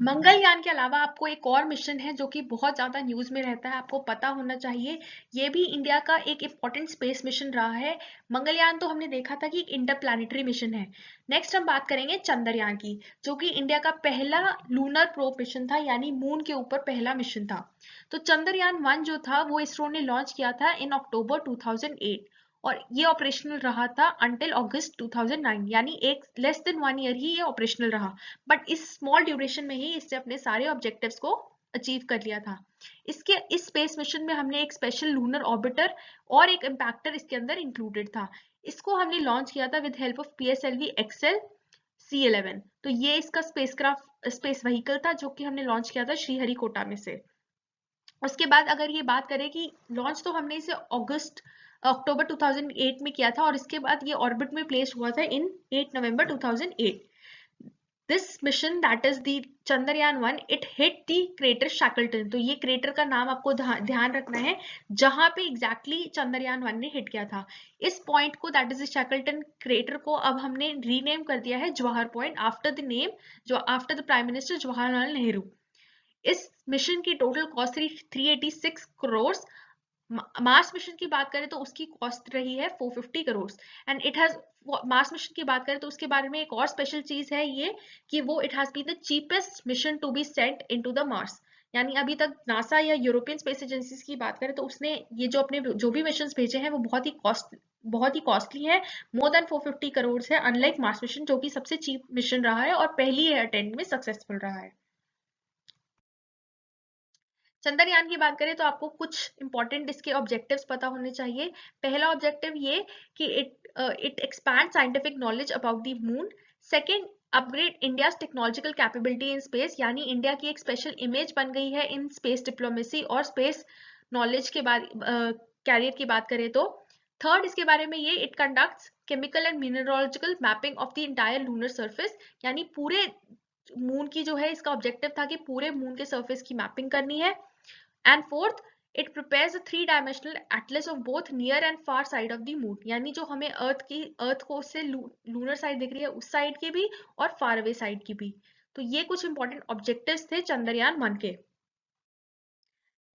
मंगलयान के अलावा आपको एक और मिशन है जो कि बहुत ज्यादा न्यूज में रहता है, आपको पता होना चाहिए। ये भी इंडिया का एक इंपॉर्टेंट स्पेस मिशन रहा है। मंगलयान तो हमने देखा था कि एक इंटरप्लैनेटरी मिशन है। नेक्स्ट हम बात करेंगे चंद्रयान की, जो कि इंडिया का पहला लूनर प्रोब मिशन था, यानी मून के ऊपर पहला मिशन था। तो चंद्रयान 1 जो था वो इसरो ने लॉन्च किया था इन अक्टूबर 2008, और ये ऑपरेशनल रहा था अंटिल अगस्त 2009, यानी एक लेस देन 1 ईयर ही ये ऑपरेशनल रहा। बट इस स्मॉल ड्यूरेशन में ही इससे अपने सारे ऑब्जेक्टिव्स को अचीव कर लिया था। इसके इस स्पेस मिशन में हमने एक स्पेशल लूनर ऑर्बिटर और एक इम्पैक्टर इसके अंदर इंक्लूडेड था। इसको हमने लॉन्च किया था with help of PSLV XL C11। तो ये इसका स्पेस व्हीकल था जो कि हमने लॉन्च किया था श्रीहरिकोटा में से। उसके बाद अगर ये बात करें कि लॉन्च तो हमने इसे अक्टूबर 2008 में किया था, और इसके बाद ये ऑर्बिट में प्लेस हुआ था इन 8 नवंबर 2008। This mission, that is the Chandrayaan 1, it hit the crater Shackleton। तो ये क्रेटर का नाम आपको ध्यान रखना है जहां पे एग्जैक्टली चंद्रयान 1 ने हिट किया था। इस पॉइंट को, that is the Shackleton crater को, अब हमने रीनेम कर दिया है Jawahar point, after the name जो after the prime minister Jawaharlal Nehru. इस मिशन की टोटल कॉस्ट थी 386 करोड़। मार्स मिशन की बात करें तो उसकी कॉस्ट रही है 450 crore. And it has, Mars mission की बात करें तो उसके बारे में एक और स्पेशल चीज है ये कि वो it has been the cheapest mission to be sent into the Mars. यानी अभी तक नासा या यूरोपियन स्पेस एजेंसीज की बात करें तो उसने ये जो अपने जो भी मिशन भेजे हैं वो बहुत ही कॉस्टली है, मोर देन 450 करोड़ है, अनलाइक मार्स मिशन जो कि सबसे चीप मिशन रहा है और पहली अटेम्प्ट में सक्सेसफुल रहा है। चंद्रयान की बात करें तो आपको कुछ इंपॉर्टेंट इसके ऑब्जेक्टिव्स पता होने चाहिए। पहला ऑब्जेक्टिव ये कि it expand scientific knowledge about the moon. Second, upgrade India's technological capability in space, यानी इंडिया की एक स्पेशल इमेज बन गई है इन स्पेस डिप्लोमेसी और स्पेस नॉलेज के बाद कैरियर की बात करें तो। थर्ड, इसके बारे में ये it conducts chemical and mineralogical mapping of the entire lunar surface, यानी पूरे मून की जो है इसका ऑब्जेक्टिव था कि पूरे मून के सरफेस की मैपिंग करनी है। And fourth, it prepares a 3 dimensional Atlas of both near and far side of the moon, यानी जो हमें अर्थ को उससे लूनर साइड दिख रही है उस साइड की भी और फार अवे साइड की भी। तो ये कुछ इंपॉर्टेंट ऑब्जेक्टिव्स थे चंद्रयान 1 के।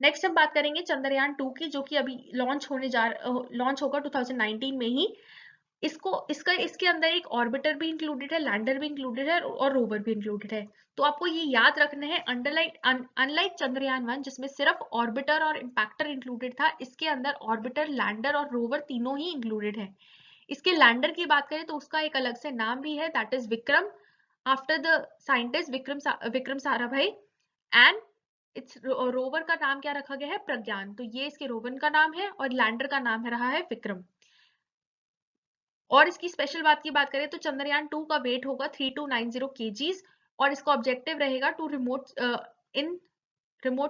नेक्स्ट हम बात करेंगे चंद्रयान 2 की, जो कि अभी लॉन्च होगा 2019 में ही। इसके अंदर एक ऑर्बिटर भी इंक्लूडेड है, लैंडर भी इंक्लूडेड है और रोवर भी इंक्लूडेड है। तो आपको ये याद रखना है, अनलाइक चंद्रयान 1 जिसमें सिर्फ ऑर्बिटर और इंपैक्टर इंक्लूडेड था, इसके अंदर ऑर्बिटर, लैंडर और रोवर तीनों ही इंक्लूडेड है। इसके लैंडर की बात करें तो उसका एक अलग से नाम भी है, that is Vikram, after the scientist Vikram Sarabhai. And it's rover का नाम क्या रखा गया है, प्रज्ञान। तो ये इसके रोवर का नाम है और लैंडर का नाम है रहा है विक्रम। और इसकी स्पेशल बात की बात करें तो चंद्रयान 2 का वेट होगा 3290 kgs और इसका ऑब्जेक्टिव रहेगा टू रिमोट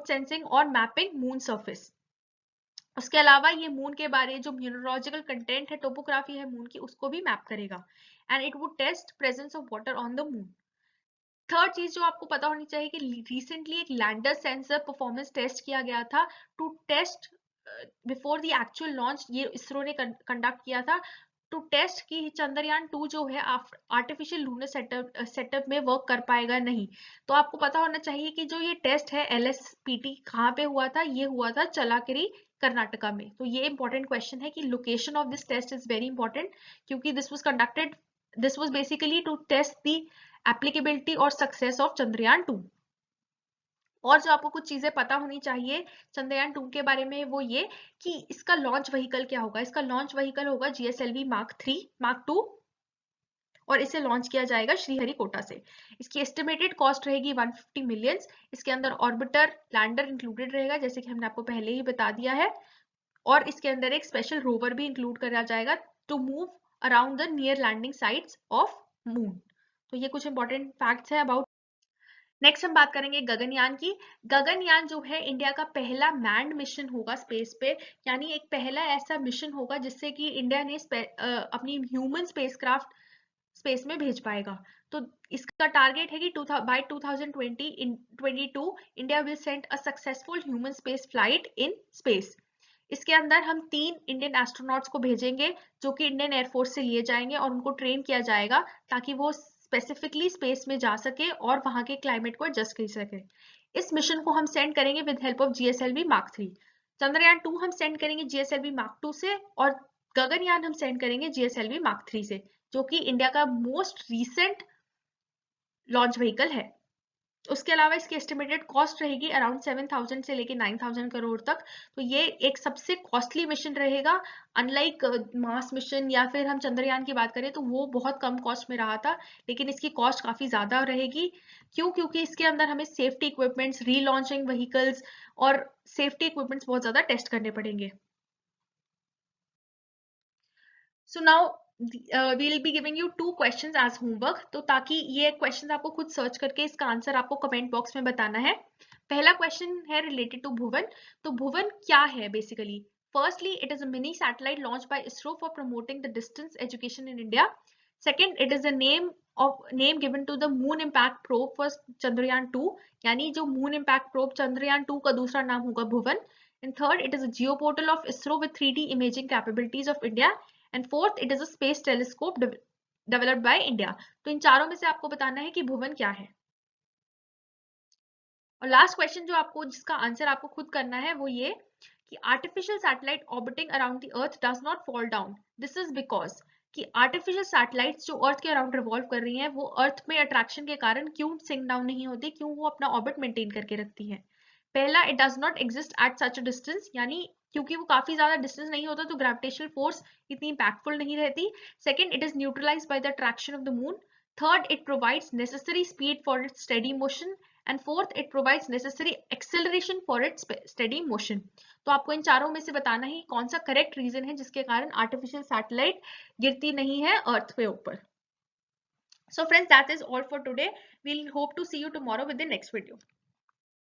सेंसिंग और मैपिंग मून सरफेस। उसके अलावा ये मून के बारे जो मिनरोलॉजिकल कंटेंट है, टोपोग्राफी है मून की, उसको भी मैप करेगा। And it would test presence of water on the moon. Third चीज जो आपको पता होनी चाहिए कि रिसेंटली एक लैंडर सेंसर परफॉर्मेंस टेस्ट किया गया था to test before the actual launch, ये इसरो ने कंडक्ट किया था टू टेस्ट कि चंद्रयान 2 जो है आर्टिफिशियल लूनर सेटअप में वर्क कर पाएगा नहीं। तो आपको पता होना चाहिए कि जो ये टेस्ट है LSPT कहाँ पे हुआ था, ये हुआ था चलाकिरी कर्नाटका में। तो ये इंपॉर्टेंट क्वेश्चन है कि location of this test is very important, क्योंकि this was basically to test the applicability और सक्सेस ऑफ चंद्रयान 2। और जो आपको कुछ चीजें पता होनी चाहिए चंद्रयान 2 के बारे में वो ये कि इसका लॉन्च व्हीकल क्या होगा। इसका लॉन्च व्हीकल होगा GSLV Mark 2 और इसे लॉन्च किया जाएगा श्रीहरिकोटा से। इसकी एस्टिमेटेड कॉस्ट रहेगी 150 मिलियंस। इसके अंदर ऑर्बिटर, लैंडर इंक्लूडेड रहेगा, जैसे कि हमने आपको पहले ही बता दिया है। और इसके अंदर एक स्पेशल रोवर भी इंक्लूड करा जाएगा to move around the near landing sites of moon. तो ये कुछ इंपॉर्टेंट फैक्ट्स है अबाउट। नेक्स्ट हम बात करेंगे गगनयान की। गगनयान जो है इंडिया का पहला मैन्ड मिशन होगा स्पेस पे, यानी एक पहला ऐसा मिशन होगा जिससे कि इंडिया ने अपनी ह्यूमन स्पेसक्राफ्ट स्पेस में भेज पाएगा। तो इसका टारगेट है कि by 2022 India will send a successful human space flight in space. इसके अंदर हम 3 इंडियन एस्ट्रोनॉट्स को भेजेंगे जो कि इंडियन एयरफोर्स से लिए जाएंगे और उनको ट्रेन किया जाएगा ताकि वो स्पेसिफिकली स्पेस में जा सके और वहां के क्लाइमेट को एडजस्ट कर सके। इस मिशन को हम सेंड करेंगे with help of GSLV Mark 3। Chandrayaan 2 हम सेंड करेंगे GSLV Mark 2 से और गगनयान हम सेंड करेंगे GSLV Mark 3 से, जो कि इंडिया का मोस्ट रीसेंट लॉन्च व्हीकल है। उसके अलावा इसकी एस्टिमेटेड कॉस्ट रहेगी अराउंड 7,000 से लेके 9,000 करोड़ तक। तो ये एक सबसे कॉस्टली मिशन रहेगा, अनलाइक मार्स मिशन या फिर हम चंद्रयान की बात करें तो वो बहुत कम कॉस्ट में रहा था, लेकिन इसकी कॉस्ट काफी ज्यादा रहेगी। क्यों? क्योंकि इसके अंदर हमें सेफ्टी इक्विपमेंट्स, रीलॉन्चिंग व्हीकल्स और सेफ्टी इक्विपमेंट्स बहुत ज्यादा टेस्ट करने पड़ेंगे। So now we will be giving you 2 questions as homework, तो ताकि ये क्वेश्चंस आपको खुद सर्च करके इसका आंसर आपको कमेंट बॉक्स में बताना है। पहला क्वेश्चन है रिलेटेड टू भुवन। तो भुवन क्या है basically? Firstly it is a mini satellite launch by ISRO for promoting the distance education in India. Second, it is a name given to the moon impact probe for Chandrayaan 2, यानी जो moon impact probe Chandrayaan 2 का दूसरा नाम होगा Bhuvan. And third, it is a geoportal of ISRO with 3D imaging capabilities of India. And fourth, it is a space telescope developed by India. तो इन चारों में से आपको बताना है कि भुवन क्या है। और लास्ट क्वेश्चन जो आपको जिसका आंसर आपको खुद करना है वो ये कि artificial satellite orbiting around the earth does not fall down. This is because कि आर्टिफिशियल सैटेलाइट्स जो अर्थ के अराउंड रिवॉल्व कर रही हैं वो अर्थ में अट्रैक्शन के कारण क्यों सिंक डाउन नहीं होती, क्यों वो अपना ऑर्बिट मेंटेन करके रखती हैं। पहला, it does not exist at such a distance, यानी क्योंकि वो काफी ज्यादा डिस्टेंस नहीं होता तो ग्रेविटेशनल फोर्स इतनी इंपैक्टफुल नहीं रहती। Second, it is neutralised by the attraction of the moon. Third, it provides necessary speed for its steady motion. And fourth, it provides necessary acceleration for its steady motion. तो आपको इन चारों में से बताना है कौन सा करेक्ट रीजन है जिसके कारण आर्टिफिशियल सैटेलाइट गिरती नहीं है अर्थ पे ऊपर। So friends, that is all for today. We'll hope to see you tomorrow with the next video.